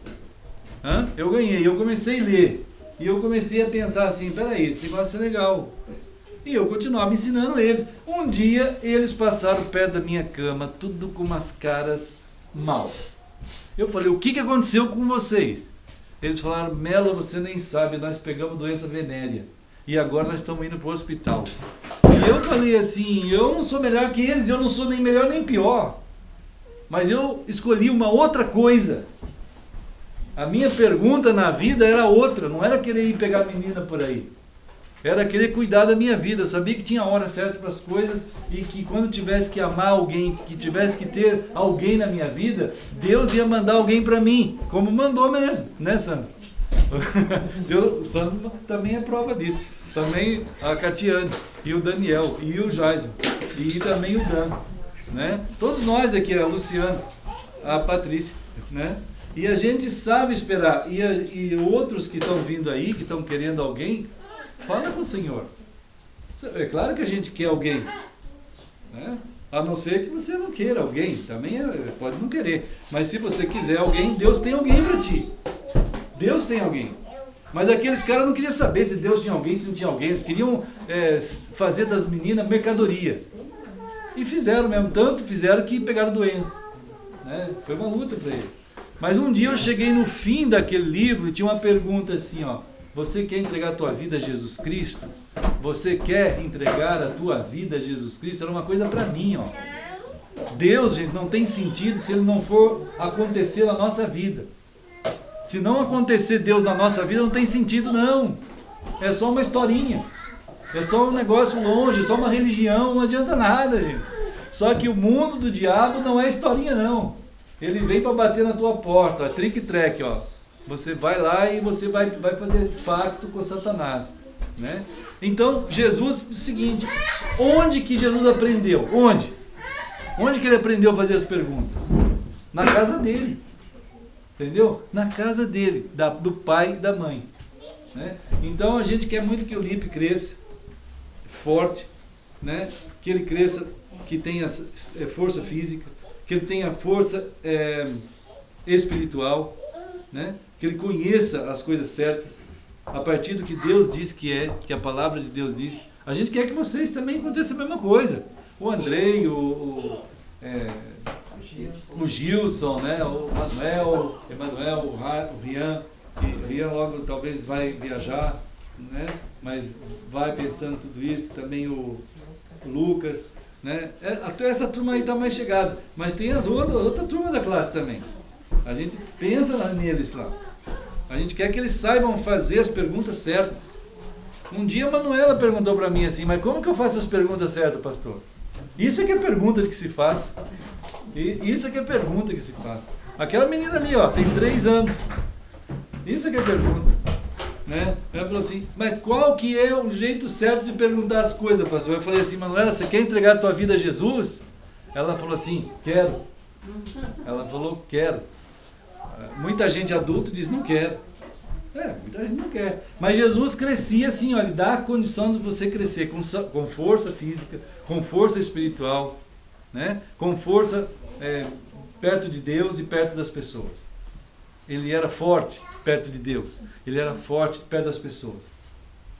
Eu ganhei, eu comecei a ler, e eu comecei a pensar assim, peraí, esse negócio é legal. E eu continuava ensinando eles. Um dia eles passaram perto da minha cama, tudo com umas caras mal. Eu falei, o que aconteceu com vocês? Eles falaram, Melo, você nem sabe, nós pegamos doença venérea. E agora nós estamos indo para o hospital. E eu falei assim, eu não sou melhor que eles, eu não sou nem melhor nem pior. Mas eu escolhi uma outra coisa. A minha pergunta na vida era outra, não era querer ir pegar menina por aí. Era querer cuidar da minha vida. Eu sabia que tinha a hora certa para as coisas e que quando tivesse que amar alguém, que tivesse que ter alguém na minha vida, Deus ia mandar alguém para mim, como mandou mesmo, né, Sandro? O Sandro também é prova disso. Também a Catiane, e o Daniel, e o Jason, e também o Dan, né? Todos nós aqui, a Luciana, a Patrícia, né? E a gente sabe esperar. E outros que estão vindo aí, que estão querendo alguém, fala com o Senhor. É claro que a gente quer alguém, né? A não ser que você não queira alguém, também pode não querer. Mas se você quiser alguém, Deus tem alguém para ti. Deus tem alguém. Mas aqueles caras não queriam saber se Deus tinha alguém, se não tinha alguém. Eles queriam fazer das meninas mercadoria. E fizeram mesmo, tanto fizeram que pegaram doença, né? Foi uma luta para eles. Mas um dia eu cheguei no fim daquele livro e tinha uma pergunta assim, ó. Você quer entregar a tua vida a Jesus Cristo? Você quer entregar a tua vida a Jesus Cristo? Era uma coisa para mim, ó. Deus, gente, não tem sentido se ele não for acontecer na nossa vida. Se não acontecer Deus na nossa vida, não tem sentido, não. É só uma historinha. É só um negócio longe, é só uma religião, não adianta nada, gente. Só que o mundo do diabo não é historinha, não. Ele vem para bater na tua porta, trick-track, ó. Você vai lá e você vai fazer pacto com Satanás, né? Então, Jesus diz o seguinte, onde que Jesus aprendeu? Onde? Onde que ele aprendeu a fazer as perguntas? Na casa dele. Entendeu? Na casa dele, do pai e da mãe, né? Então, a gente quer muito que o Lipe cresça forte, né? Que ele cresça, que tenha força física, que ele tenha força espiritual, né? Que ele conheça as coisas certas, a partir do que Deus diz que é, que a palavra de Deus diz. A gente quer que vocês também aconteça a mesma coisa. O Andrei, o Gilson, né? O Emanuel, o Rian. O Rian logo talvez vai viajar, né? Mas vai pensando tudo isso. Também o Lucas, né? Até essa turma aí está mais chegada. Mas tem as outra turma da classe também. A gente pensa neles lá. A gente quer que eles saibam fazer as perguntas certas. Um dia a Manuela perguntou para mim assim, mas como que eu faço as perguntas certas, pastor? Isso é que é pergunta que se faz. Isso é que é pergunta que se faz. Aquela menina ali, ó, tem 3 anos. Isso é que é pergunta. Né? Ela falou assim, mas qual que é o jeito certo de perguntar as coisas, pastor? Eu falei assim, Manuela, você quer entregar a tua vida a Jesus? Ela falou assim, quero. Ela falou, quero. Muita gente adulta diz, não quero. Muita gente não quer. Mas Jesus crescia assim, ó, ele dá a condição de você crescer com força física, com força espiritual, né? Com força perto de Deus e perto das pessoas. Ele era forte perto de Deus. Ele era forte perto das pessoas.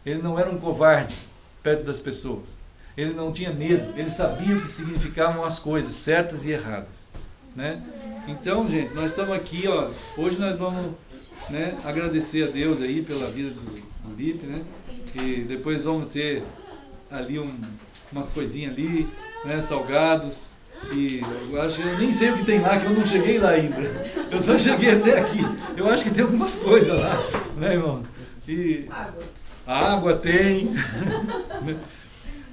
Ele não era um covarde perto das pessoas. Ele não tinha medo. Ele sabia o que significavam as coisas certas e erradas, né? Então, gente, nós estamos aqui, ó, hoje nós vamos, né, agradecer a Deus aí pela vida do Lipe, né? E depois vamos ter ali umas coisinhas ali, né, salgados. E eu nem sei o que tem lá, que eu não cheguei lá ainda. Eu só cheguei até aqui. Eu acho que tem algumas coisas lá, né, irmão? E água tem.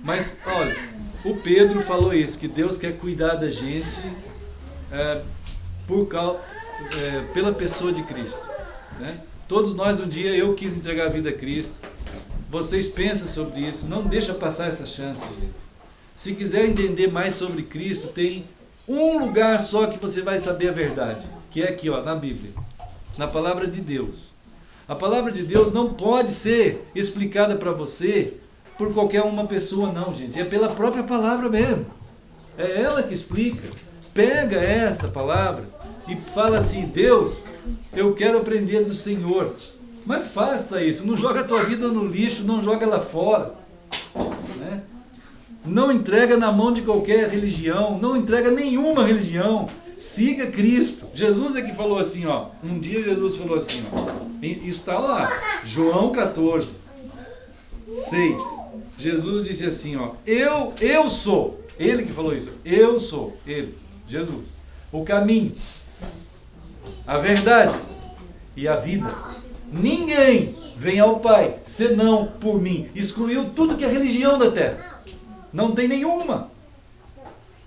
Mas, olha, o Pedro falou isso, que Deus quer cuidar da gente pela pessoa de Cristo, né? Todos nós um dia, eu quis entregar a vida a Cristo. Vocês pensam sobre isso, não deixa passar essa chance, gente. Se quiser entender mais sobre Cristo, tem um lugar só que você vai saber a verdade, que é aqui, ó, na Bíblia, na palavra de Deus. A palavra de Deus não pode ser explicada para você por qualquer uma pessoa, não, gente. É pela própria palavra mesmo. É ela que explica. Pega essa palavra e fala assim, Deus, eu quero aprender do Senhor. Mas faça isso, não joga a tua vida no lixo, não joga ela fora, né? Não entrega na mão de qualquer religião, não entrega nenhuma religião. Siga Cristo. Jesus é que falou assim, ó. Um dia Jesus falou assim, ó. Isso está lá, João 14, 6. Jesus disse assim, ó. Eu sou. Ele que falou isso. Eu sou. Ele, Jesus. O caminho, a verdade e a vida. Ninguém vem ao Pai senão por mim. Excluiu tudo que é religião da terra. Não tem nenhuma.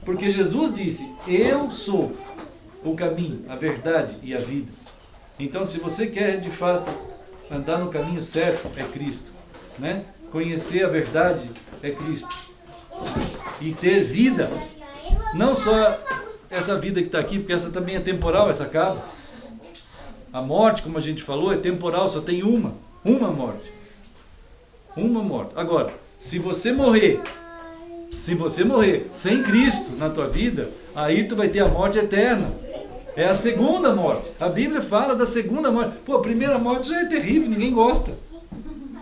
Porque Jesus disse, eu sou o caminho, a verdade e a vida. Então, se você quer de fato andar no caminho certo, é Cristo, né? Conhecer a verdade é Cristo. E ter vida, não só essa vida que está aqui, porque essa também é temporal, essa acaba. A morte, como a gente falou, é temporal, só tem uma morte. Uma morte. Agora, se você morrer sem Cristo na tua vida, aí tu vai ter a morte eterna. É a segunda morte. A Bíblia fala da segunda morte. Pô, a primeira morte já é terrível, ninguém gosta.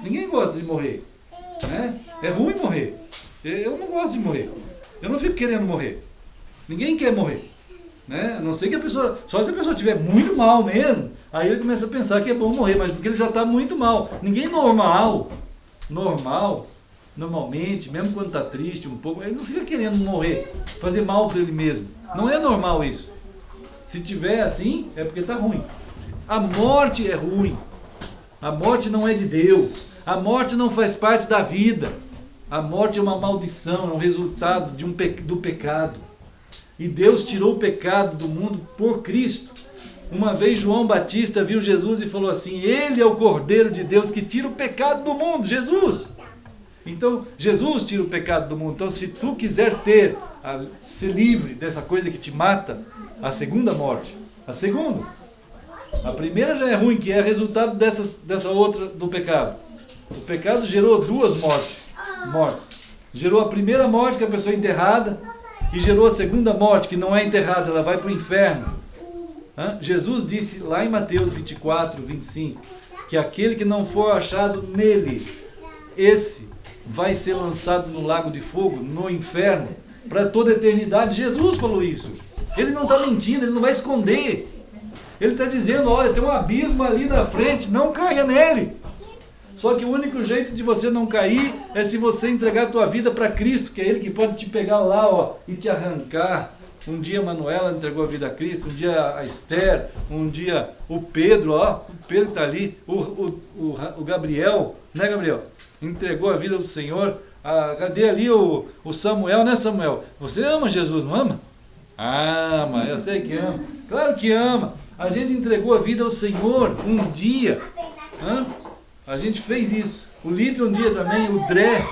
Ninguém gosta de morrer, né? É ruim morrer. Eu não gosto de morrer. Eu não fico querendo morrer. Ninguém quer morrer, né? A não ser que a pessoa, só se a pessoa estiver muito mal mesmo, aí ele começa a pensar que é bom morrer, mas porque ele já está muito mal. Ninguém normalmente, mesmo quando está triste um pouco, ele não fica querendo morrer, fazer mal para ele mesmo. Não é normal isso. Se tiver assim, é porque está ruim. A morte é ruim. A morte não é de Deus. A morte não faz parte da vida. A morte é uma maldição, é um resultado do pecado. E Deus tirou o pecado do mundo por Cristo. Uma vez João Batista viu Jesus e falou assim, ele é o Cordeiro de Deus que tira o pecado do mundo, Jesus. Então, Jesus tira o pecado do mundo. Então, se tu quiser ser livre dessa coisa que te mata, a segunda morte, a primeira já é ruim, que é resultado dessa outra do pecado. O pecado gerou 2 mortes. Gerou a primeira morte, que é a pessoa enterrada, e gerou a segunda morte, que não é enterrada, ela vai para o inferno. Jesus disse lá em Mateus 24, 25, que aquele que não for achado nele, esse vai ser lançado no lago de fogo, no inferno, para toda a eternidade. Jesus falou isso. Ele não está mentindo, ele não vai esconder. Ele está dizendo, olha, tem um abismo ali na frente, não caia nele. Só que o único jeito de você não cair é se você entregar a tua vida para Cristo, que é Ele que pode te pegar lá, ó, e te arrancar. Um dia a Manuela entregou a vida a Cristo, um dia a Esther, um dia o Pedro, ó, o Pedro está ali, o Gabriel, né, Gabriel? Entregou a vida do Senhor. Cadê ali o Samuel, né, Samuel? Você ama Jesus, não ama? Ama, eu sei que ama. Claro que ama. A gente entregou a vida ao Senhor um dia. A gente fez isso. O Lípio um dia também, o Dré,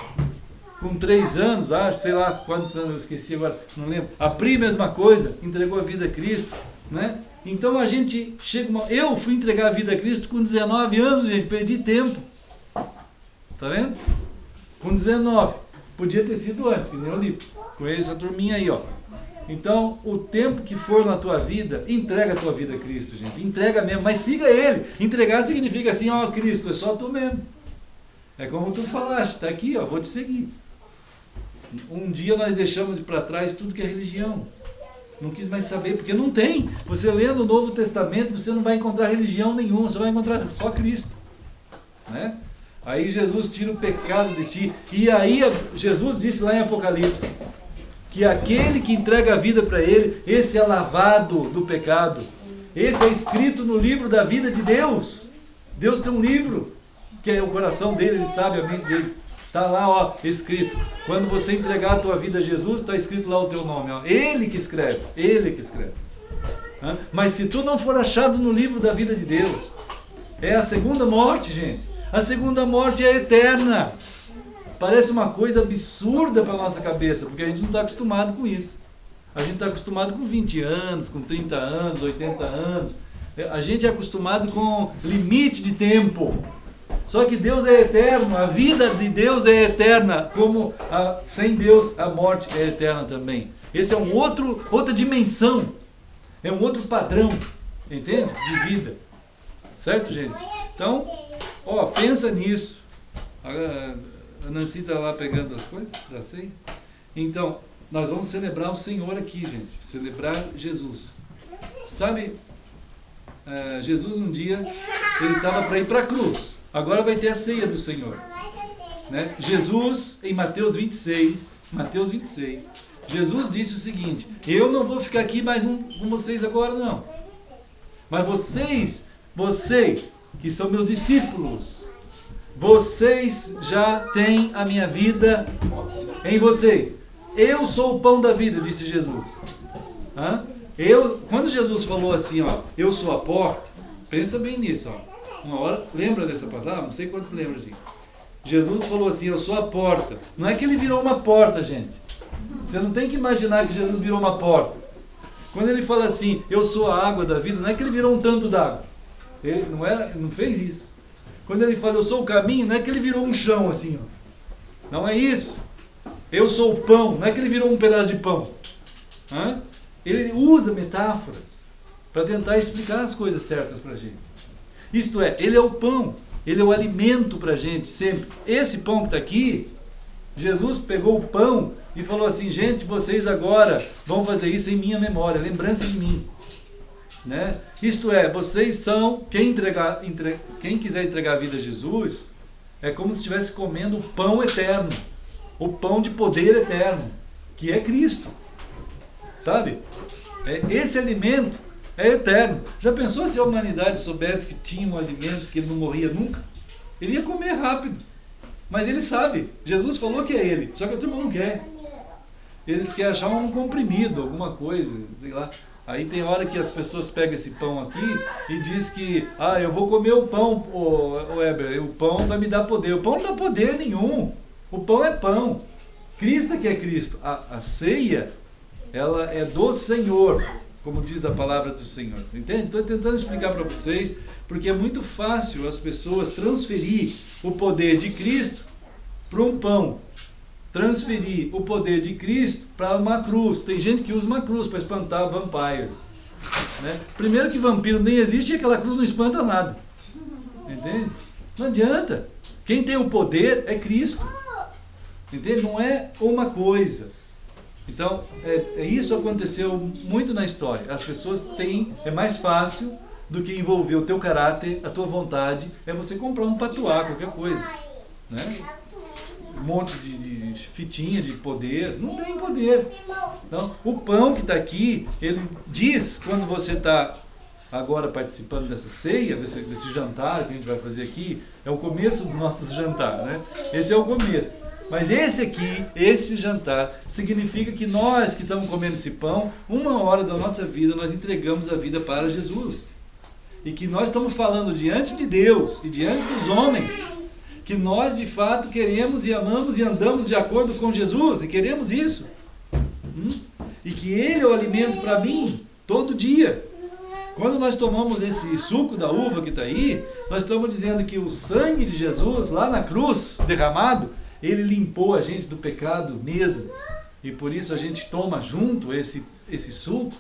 com 3 anos, acho, sei lá quantos anos, eu esqueci agora, não lembro. A Pri, mesma coisa, entregou a vida a Cristo, né? Então a gente chega, eu fui entregar a vida a Cristo com 19 anos, gente, perdi tempo. Tá vendo? Com 19. Podia ter sido antes, que nem o Lípio, com essa turminha aí, ó. Então, o tempo que for na tua vida, entrega a tua vida a Cristo, gente. Entrega mesmo, mas siga Ele. Entregar significa assim, ó, Cristo, é só tu mesmo. É como tu falaste, tá aqui, ó, vou te seguir. Um dia nós deixamos para trás tudo que é religião. Não quis mais saber, porque não tem. Você lendo o Novo Testamento, você não vai encontrar religião nenhuma, você vai encontrar só Cristo. Né? Aí Jesus tira o pecado de ti. E aí Jesus disse lá em Apocalipse, que aquele que entrega a vida para Ele, esse é lavado do pecado. Esse é escrito no livro da vida de Deus. Deus tem um livro, que é o coração dele, Ele sabe a mente dele. Está lá, ó, escrito. Quando você entregar a tua vida a Jesus, está escrito lá o teu nome. Ó. Ele que escreve. Ele que escreve. Mas se tu não for achado no livro da vida de Deus, é a segunda morte, gente. A segunda morte é eterna. Parece uma coisa absurda para a nossa cabeça, porque a gente não está acostumado com isso. A gente está acostumado com 20 anos, com 30 anos, 80 anos. A gente é acostumado com limite de tempo. Só que Deus é eterno, a vida de Deus é eterna, como sem Deus a morte é eterna também. Esse é outra dimensão, é um outro padrão, entende? De vida. Certo, gente? Então, ó, pensa nisso. A Nancy está lá pegando as coisas da ceia. Então, nós vamos celebrar o Senhor aqui, gente. Celebrar Jesus. Sabe, Jesus um dia, ele estava para ir para a cruz. Agora vai ter a ceia do Senhor. Né? Jesus, em Mateus 26, Jesus disse o seguinte, eu não vou ficar aqui mais com vocês agora, não. Mas vocês que são meus discípulos, vocês já têm a minha vida em vocês. Eu sou o pão da vida, disse Jesus. Quando Jesus falou assim, ó, eu sou a porta, pensa bem nisso, ó. Uma hora, lembra dessa palavra? Não sei quantos lembram assim. Jesus falou assim, eu sou a porta. Não é que ele virou uma porta, gente. Você não tem que imaginar que Jesus virou uma porta. Quando ele fala assim, eu sou a água da vida, não é que ele virou um tanto d'água. Ele não fez isso. Quando ele fala, eu sou o caminho, não é que ele virou um chão assim, ó. Não é isso. Eu sou o pão, não é que ele virou um pedaço de pão. Ele usa metáforas para tentar explicar as coisas certas para a gente. Isto é, ele é o pão, ele é o alimento para a gente sempre. Esse pão que está aqui, Jesus pegou o pão e falou assim, gente, vocês agora vão fazer isso em minha memória, lembrança de mim. Né? Isto é, vocês são, quem quiser entregar a vida a Jesus, é como se estivesse comendo o pão eterno, o pão de poder eterno, que é Cristo. Sabe? Esse alimento é eterno. Já pensou se a humanidade soubesse que tinha um alimento que ele não morria nunca? Ele ia comer rápido. Mas ele sabe. Jesus falou que é ele. Só que a turma não quer. Eles querem achar um comprimido, alguma coisa, sei lá. Aí tem hora que as pessoas pegam esse pão aqui e diz que, eu vou comer o pão, o Heber, o pão vai me dar poder. O pão não dá poder nenhum. O pão é pão. Cristo é que é Cristo. A ceia, ela é do Senhor, como diz a palavra do Senhor. Entende? Estou tentando explicar para vocês, porque é muito fácil as pessoas transferir o poder de Cristo para um pão. Transferir o poder de Cristo para uma cruz. Tem gente que usa uma cruz para espantar vampires. Né? Primeiro que vampiro nem existe e aquela cruz não espanta nada. Entende? Não adianta. Quem tem o poder é Cristo. Entende? Não é uma coisa. Então, isso aconteceu muito na história. As pessoas têm, é mais fácil do que envolver o teu caráter, a tua vontade, é você comprar um patuá, qualquer coisa. Né? Um monte de fitinha de poder, não tem poder. Então, o pão que está aqui, ele diz, quando você está agora participando dessa ceia, desse jantar que a gente vai fazer aqui, é o começo do nosso jantar, né? Esse é o começo. Mas esse aqui, esse jantar, significa que nós que estamos comendo esse pão, uma hora da nossa vida, nós entregamos a vida para Jesus. E que nós estamos falando diante de Deus e diante dos homens, que nós de fato queremos e amamos e andamos de acordo com Jesus, e queremos isso. E que Ele é o alimento para mim, todo dia. Quando nós tomamos esse suco da uva que está aí, nós estamos dizendo que o sangue de Jesus, lá na cruz, derramado, Ele limpou a gente do pecado mesmo. E por isso a gente toma junto esse suco.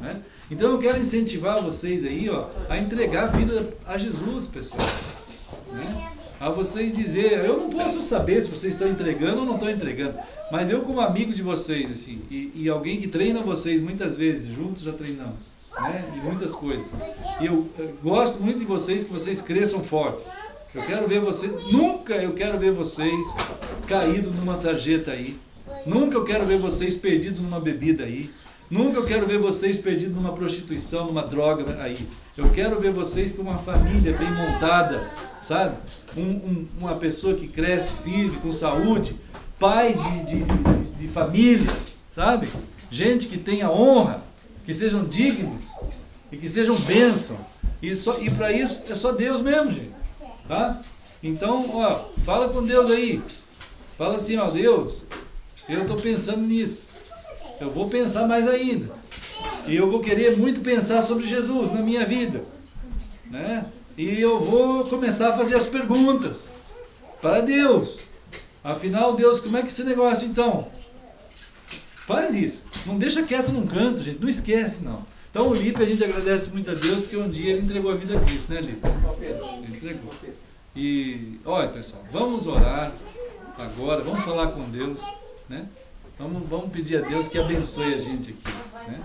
Né? Então eu quero incentivar vocês aí, ó, a entregar a vida a Jesus, pessoal. Né? A vocês dizer, eu não posso saber se vocês estão entregando ou não estão entregando. Mas eu como amigo de vocês, assim, e alguém que treina vocês muitas vezes, juntos já treinamos. Né? De muitas coisas. E eu gosto muito de vocês, que vocês cresçam fortes. Eu quero ver vocês, nunca eu quero ver vocês caídos numa sarjeta aí. Nunca eu quero ver vocês perdidos numa bebida aí. Nunca eu quero ver vocês perdidos numa prostituição, numa droga aí. Eu quero ver vocês com uma família bem montada, sabe? Uma pessoa que cresce firme, com saúde, pai de família, sabe? Gente que tenha honra, que sejam dignos e que sejam bênção. E para isso é só Deus mesmo, gente. Tá? Então, ó, fala com Deus aí. Fala assim, ó, Deus, eu estou pensando nisso. Eu vou pensar mais ainda. E eu vou querer muito pensar sobre Jesus na minha vida. Né? E eu vou começar a fazer as perguntas para Deus. Afinal, Deus, como é que esse negócio então? Faz isso. Não deixa quieto num canto, gente. Não esquece, não. Então o Lipe, a gente agradece muito a Deus, porque um dia ele entregou a vida a Cristo, né, Lipe? Ele entregou. E, olha, pessoal, vamos orar agora, vamos falar com Deus, né? Vamos pedir a Deus que abençoe a gente aqui, né?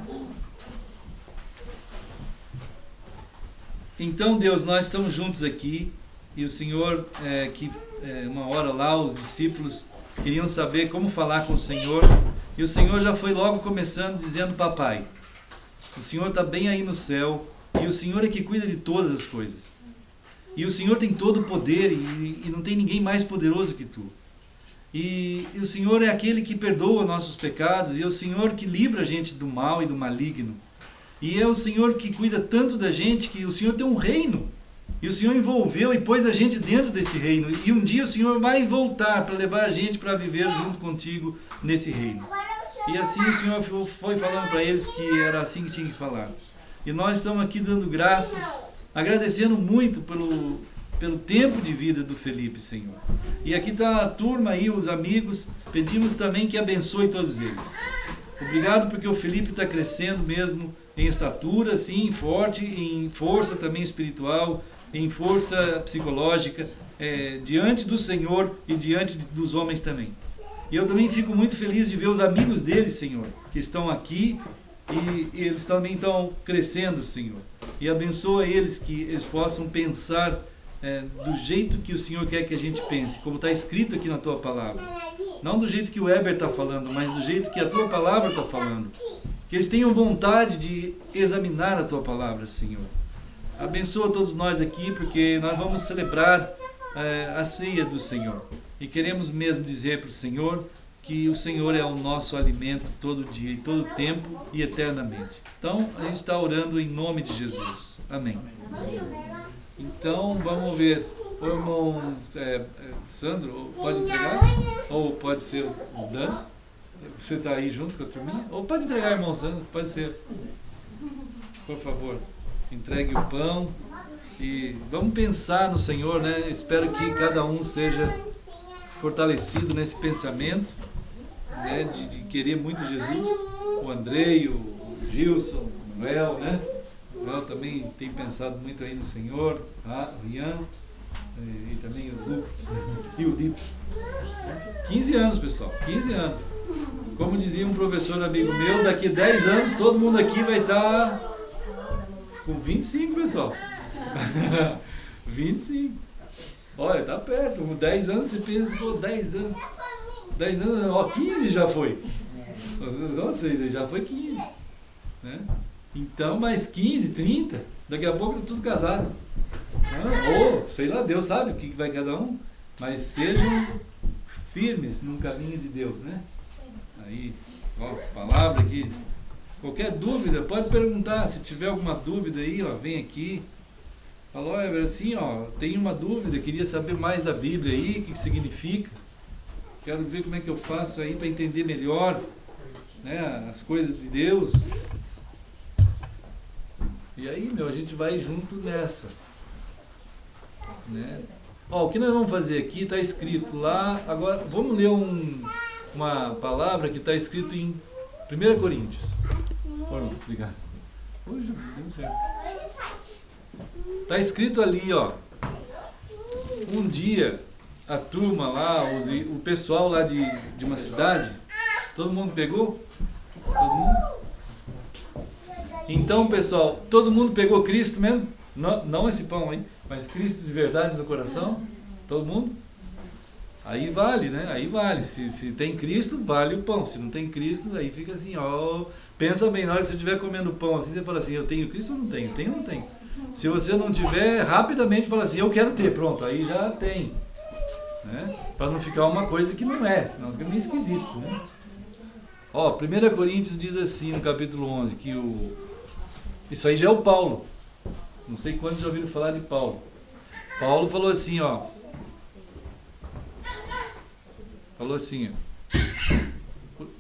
Então, Deus, nós estamos juntos aqui, e o Senhor, uma hora lá, os discípulos queriam saber como falar com o Senhor, e o Senhor já foi logo começando dizendo, papai, o Senhor está bem aí no céu, e o Senhor é que cuida de todas as coisas. E o Senhor tem todo o poder, e não tem ninguém mais poderoso que tu. E o Senhor é aquele que perdoa nossos pecados, e é o Senhor que livra a gente do mal e do maligno. E é o Senhor que cuida tanto da gente, que o Senhor tem um reino. E o Senhor envolveu e pôs a gente dentro desse reino. E um dia o Senhor vai voltar para levar a gente para viver junto contigo nesse reino. E assim o Senhor foi falando para eles que era assim que tinha que falar. E nós estamos aqui dando graças, agradecendo muito pelo tempo de vida do Felipe, Senhor. E aqui está a turma aí, os amigos, pedimos também que abençoe todos eles. Obrigado porque o Felipe está crescendo mesmo em estatura, sim, forte, em força também espiritual, em força psicológica, diante do Senhor e diante dos homens também. E eu também fico muito feliz de ver os amigos deles, Senhor, que estão aqui e eles também estão crescendo, Senhor. E abençoa eles, que eles possam pensar do jeito que o Senhor quer que a gente pense, como está escrito aqui na Tua Palavra. Não do jeito que o Weber está falando, mas do jeito que a Tua Palavra está falando. Que eles tenham vontade de examinar a Tua Palavra, Senhor. Abençoa todos nós aqui, porque nós vamos celebrar a ceia do Senhor. E queremos mesmo dizer para o Senhor que o Senhor é o nosso alimento todo dia, e todo tempo e eternamente. Então, a gente está orando em nome de Jesus. Amém. Então, vamos ver. O irmão Sandro, pode entregar? Ou pode ser o Dan? Você está aí junto com a turminha? Ou pode entregar, irmão Sandro? Pode ser. Por favor, entregue o pão. E vamos pensar no Senhor, né? Espero que cada um seja fortalecido nesse pensamento, né? De querer muito Jesus. O Andrei, o Gilson, o Manuel, né? Ela também tem pensado muito aí no Senhor, a Zian, e também o Lucas e o Lipo. 15 anos, pessoal, 15 anos. Como dizia um professor amigo meu, daqui a 10 anos todo mundo aqui vai estar com 25, pessoal. 25. Olha, tá perto. 10 anos, você pensa, pô, 10 anos. 10 anos, ó, 15 já foi. Ou seja, já foi 15. Né? Então, mais 15, 30, daqui a pouco tá tudo casado. Ou, sei lá, Deus sabe o que vai cada um, mas sejam firmes no caminho de Deus, né? Aí, ó, palavra aqui. Qualquer dúvida, pode perguntar. Se tiver alguma dúvida aí, ó, vem aqui. Falou, é assim, ó, tenho uma dúvida, queria saber mais da Bíblia aí, o que significa. Quero ver como é que eu faço aí para entender melhor, né, as coisas de Deus. E aí, a gente vai junto nessa. Né? Ó, o que nós vamos fazer aqui está escrito lá. Agora, vamos ler uma palavra que está escrito em 1 Coríntios. Obrigado. Hoje deu certo. Está escrito ali, ó. Um dia, a turma lá, o pessoal lá de uma cidade, todo mundo pegou? Todo mundo? Então, pessoal, todo mundo pegou Cristo mesmo? Não esse pão aí, mas Cristo de verdade no coração? Todo mundo? Aí vale, né? Aí vale. Se tem Cristo, vale o pão. Se não tem Cristo, aí fica assim, ó. Pensa bem, na hora que você estiver comendo pão assim, você fala assim, eu tenho Cristo ou não tenho? Tenho ou não tenho? Se você não tiver, rapidamente fala assim, eu quero ter. Pronto, aí já tem. Né? Para não ficar uma coisa que não é. Não fica meio esquisito, né? Ó, 1 Coríntios diz assim, no capítulo 11, que isso aí já é o Paulo. Não sei quantos já ouviram falar de Paulo. Paulo falou assim, ó. Falou assim, ó.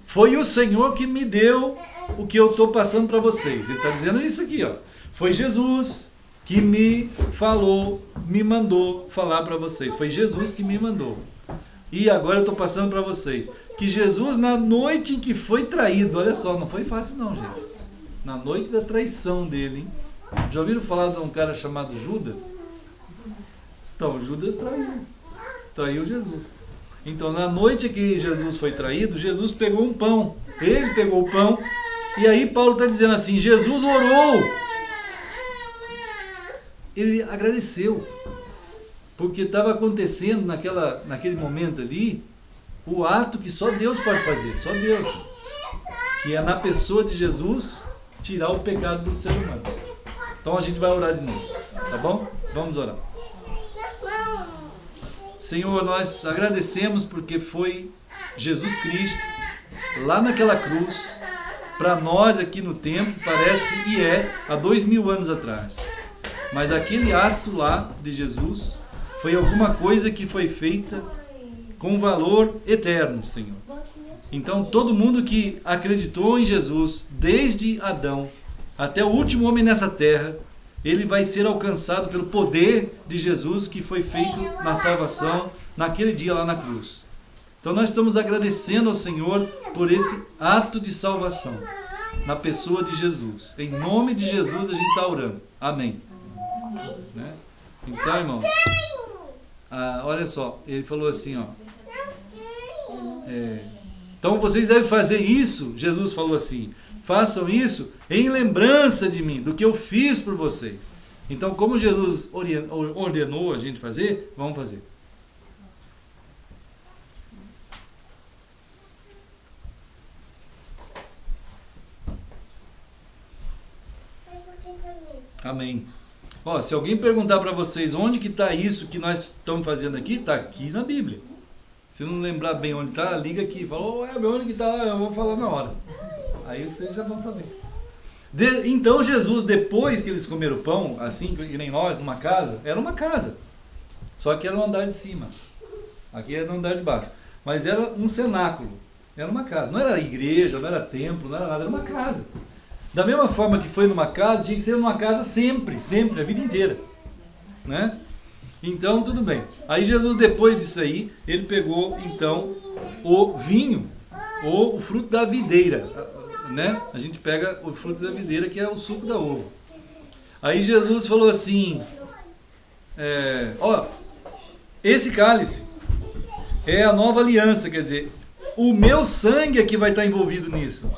Foi o Senhor que me deu o que eu estou passando para vocês. Ele está dizendo isso aqui, ó. Foi Jesus que me falou, me mandou falar para vocês. Foi Jesus que me mandou. E agora eu estou passando para vocês. Que Jesus, na noite em que foi traído, olha só, não foi fácil não, gente. Na noite da traição dele, hein? Já ouviram falar de um cara chamado Judas? Então, Judas traiu Jesus. Então, na noite que Jesus foi traído, Jesus pegou um pão. Ele pegou o pão. E aí Paulo está dizendo assim, Jesus orou. Ele agradeceu. Porque estava acontecendo naquele momento ali, o ato que só Deus pode fazer. Só Deus. Que é na pessoa de Jesus tirar o pecado do ser humano. Então a gente vai orar de novo. Tá bom? Vamos orar. Senhor, nós agradecemos porque foi Jesus Cristo lá naquela cruz, para nós aqui no templo, parece e é há 2000 anos atrás. Mas aquele ato lá de Jesus foi alguma coisa que foi feita com valor eterno, Senhor. Então todo mundo que acreditou em Jesus, desde Adão até o último homem nessa terra, ele vai ser alcançado pelo poder de Jesus que foi feito na salvação naquele dia lá na cruz. Então nós estamos agradecendo ao Senhor por esse ato de salvação na pessoa de Jesus. Em nome de Jesus a gente está orando. Amém. Né? Então, irmão, olha só, ele falou assim, ó. Então vocês devem fazer isso, Jesus falou assim, façam isso em lembrança de mim, do que eu fiz por vocês. Então, como Jesus ordenou a gente fazer, vamos fazer. Amém. Ó, se alguém perguntar para vocês onde que está isso que nós estamos fazendo aqui, está aqui na Bíblia. Se não lembrar bem onde está, liga aqui e fala, onde que está? Eu vou falar na hora. Aí vocês já vão saber. Então Jesus, depois que eles comeram pão, assim que nem nós, numa casa, era uma casa. Só que era no andar de cima. Aqui era no andar de baixo. Mas era um cenáculo. Era uma casa. Não era igreja, não era templo, não era nada, era uma casa. Da mesma forma que foi numa casa, tinha que ser numa casa sempre, sempre, a vida inteira. Né? Então, tudo bem. Aí Jesus, depois disso aí, ele pegou, então, o vinho, ou o fruto da videira. Né? A gente pega o fruto da videira, que é o suco da uva. Aí Jesus falou assim, esse cálice é a nova aliança, quer dizer, o meu sangue é que vai estar envolvido nisso.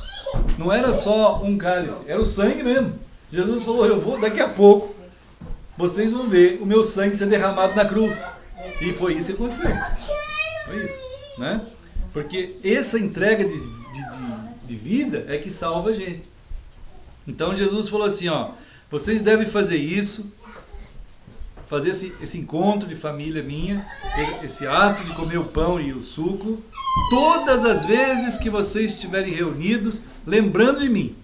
Não era só um cálice, era o sangue mesmo. Jesus falou, daqui a pouco, vocês vão ver o meu sangue ser derramado na cruz. E foi isso que aconteceu. Foi isso, né? Porque essa entrega de vida é que salva a gente. Então Jesus falou assim, vocês devem fazer isso, fazer esse encontro de família minha, esse ato de comer o pão e o suco, todas as vezes que vocês estiverem reunidos, lembrando de mim.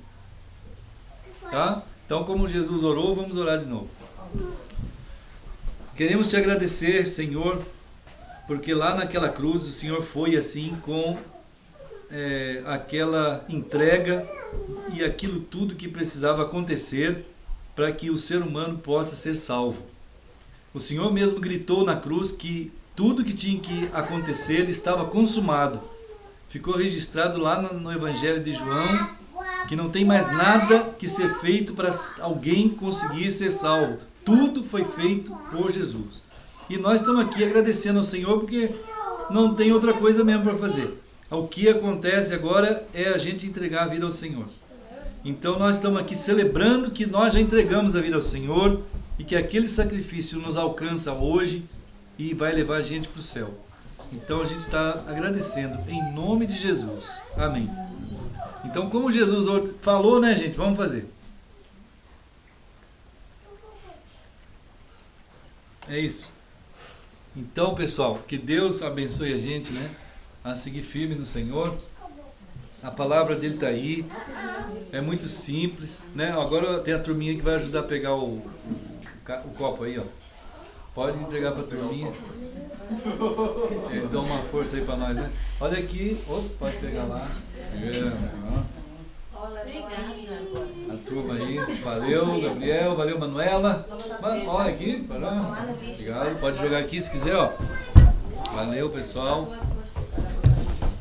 Tá? Então, como Jesus orou, vamos orar de novo. Queremos te agradecer, Senhor, porque lá naquela cruz o Senhor foi assim com aquela entrega e aquilo tudo que precisava acontecer para que o ser humano possa ser salvo. O Senhor mesmo gritou na cruz que tudo que tinha que acontecer estava consumado. Ficou registrado lá no Evangelho de João que não tem mais nada que ser feito para alguém conseguir ser salvo. Tudo foi feito por Jesus. E nós estamos aqui agradecendo ao Senhor porque não tem outra coisa mesmo para fazer. O que acontece agora é a gente entregar a vida ao Senhor. Então nós estamos aqui celebrando que nós já entregamos a vida ao Senhor e que aquele sacrifício nos alcança hoje e vai levar a gente para o céu. Então a gente está agradecendo em nome de Jesus. Amém. Então, como Jesus falou, né, gente? Vamos fazer. É isso. Então, pessoal, que Deus abençoe a gente, né? A seguir firme no Senhor. A palavra dele está aí. É muito simples, né? Agora tem a turminha que vai ajudar a pegar o copo aí, ó. Pode entregar para a turminha. Eles dão uma força aí para nós, né? Olha aqui. Pode pegar lá. A turma aí. Valeu, Gabriel. Valeu, Manuela. Olha aqui. Obrigado. Pode jogar aqui se quiser, ó. Valeu, pessoal.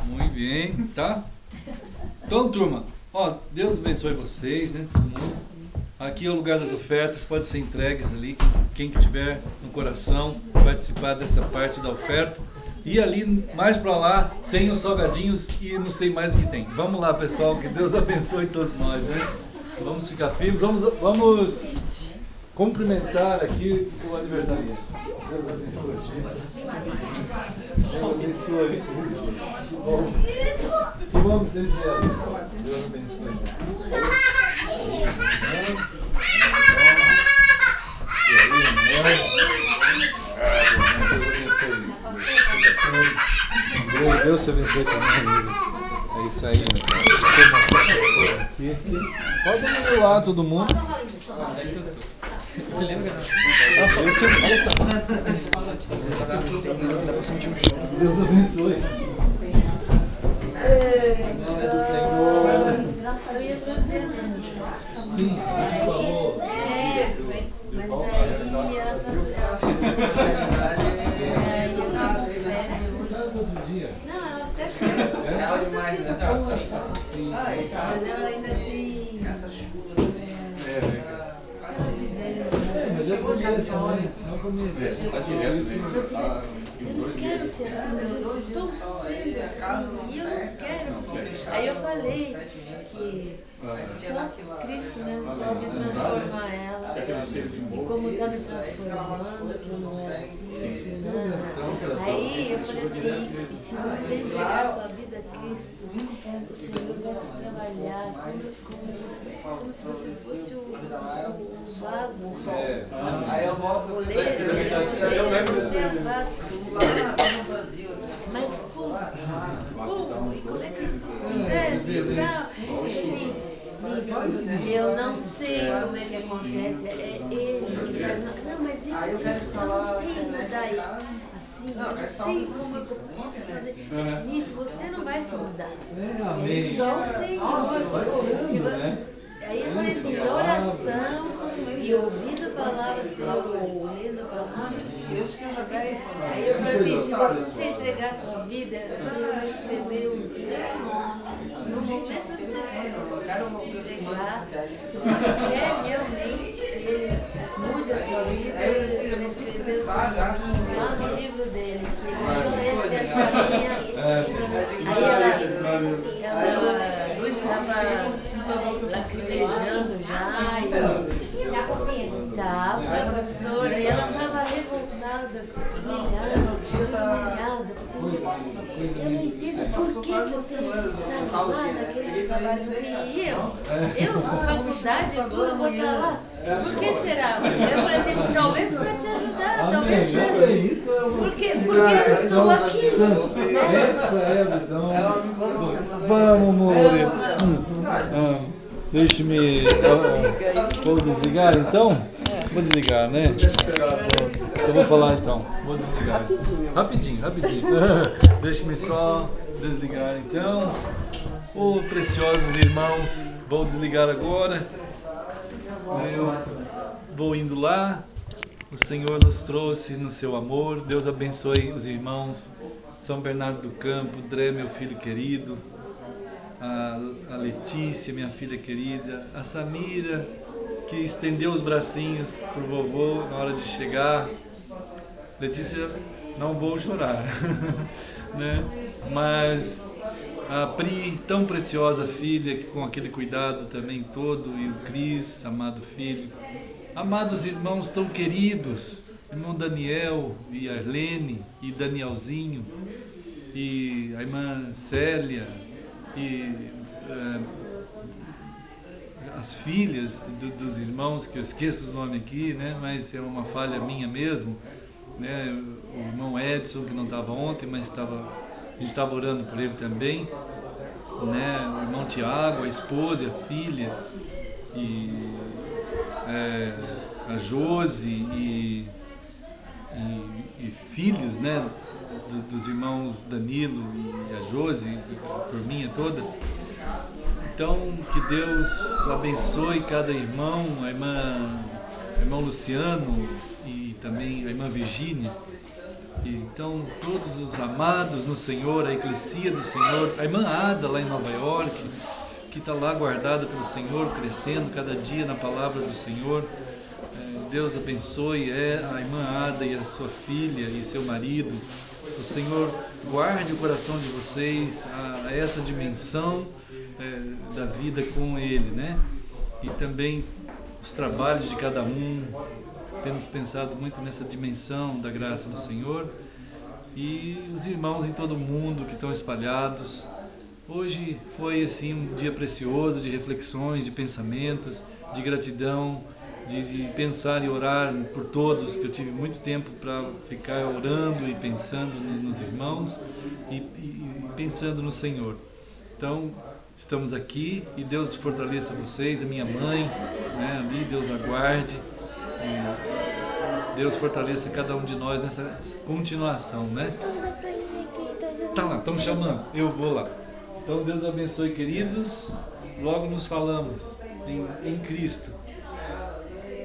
Muito bem, tá? Então, turma, Deus abençoe vocês, né? Todo mundo. Aqui é o lugar das ofertas, pode ser entregues ali. Quem que tiver no coração participar dessa parte da oferta. E ali, mais para lá, tem os salgadinhos e não sei mais o que tem. Vamos lá, pessoal, que Deus abençoe todos nós, né? Vamos ficar firmes, vamos cumprimentar aqui o aniversariante. Deus abençoe. Deus abençoe. Que bom que vocês vieram, pessoal. Deus abençoe. Deus te abençoe também. É isso aí. Pode ir no meu lado, todo mundo. Você lembra? Deus abençoe. Sim, você falou. Mas aí outro dia. não, ela até fez. Ela demais, né? Sim, Mas ela ainda tem. Essa chuva também. mas é o começo, né? É o começo. Tá direto, Eu não quero ser assim, mas eu estou sendo assim. E eu não quero. Aí eu falei que só Cristo mesmo pode transformar ela. E como está me transformando, que eu não é assim, não. Aí eu falei assim, e se você entregar a tua vida a Cristo, o Senhor vai te trabalhar como se você fosse o vaso. Aí eu volto. Eu lembro mas como? E como é que isso acontece? Assim, eu não sei como é que acontece, é ele que faz. Não, mas eu não sei mudar assim, eu não sei como eu posso fazer. Nisso você não vai se mudar. É só o Senhor. Aí eu falei assim, oração e ouvindo a palavra do Senhor, ou lendo a palavra. Aí eu falei assim, se você entregar a sua vida, o Senhor vai escrever o teu nome. No momento que você for entregar, se você quer realmente ele mude a tua vida, ele escreveu o caminho lá no livro dele, que só ele tem a chavinha. Aí ela estava lacrimejando já, Tá comigo. a pastora, e ela estava revoltada, humilhada, humilhada. Eu não entendo por que eu tenho que estar lá naquele trabalho. Assim, e eu com faculdade e tudo, eu vou estar lá. Por que será? Eu falei assim, talvez para te ajudar, talvez porque eu estou aqui. Essa é a visão. Vamos, More. Deixe-me. Vou desligar então? Vou desligar, né? Eu vou falar então. Vou desligar. Rapidinho. Deixe-me só desligar então. Oh, preciosos irmãos, vou desligar agora. Eu vou indo lá. O Senhor nos trouxe no seu amor. Deus abençoe os irmãos. São Bernardo do Campo, Dré, meu filho querido. A Letícia, minha filha querida. A Samira, que estendeu os bracinhos pro vovô na hora de chegar. Letícia, não vou chorar, né? Mas a Pri, tão preciosa filha, com aquele cuidado também todo, e o Cris, amado filho. Amados irmãos tão queridos, irmão Daniel e Arlene e Danielzinho, e a irmã Célia, e as filhas dos irmãos, que eu esqueço o nome aqui, né? Mas é uma falha minha mesmo, né? O irmão Edson, que não estava ontem, mas a gente estava orando por ele também, né? O irmão Tiago, a esposa, a filha, e a Josi e filhos, né? Dos irmãos Danilo e a Josi, a turminha toda. Então, que Deus abençoe cada irmão, o irmão Luciano e também a irmã Virgínia. Então, todos os amados no Senhor, a Eclesia do Senhor, a irmã Ada lá em Nova York, que está lá guardada pelo Senhor, crescendo cada dia na palavra do Senhor. Deus abençoe a irmã Ada e a sua filha e seu marido. O Senhor guarde o coração de vocês a essa dimensão da vida com Ele, né? E também os trabalhos de cada um. Temos pensado muito nessa dimensão da graça do Senhor. E os irmãos em todo o mundo que estão espalhados. Hoje foi assim um dia precioso de reflexões, de pensamentos, de gratidão, de pensar e orar por todos, que eu tive muito tempo para ficar orando e pensando nos irmãos e pensando no Senhor. Então, estamos aqui e Deus fortaleça vocês, a minha mãe, né, ali, Deus aguarde, Deus fortaleça cada um de nós nessa continuação, né? Tá lá, estão chamando, eu vou lá. Então, Deus abençoe, queridos, logo nos falamos em Cristo.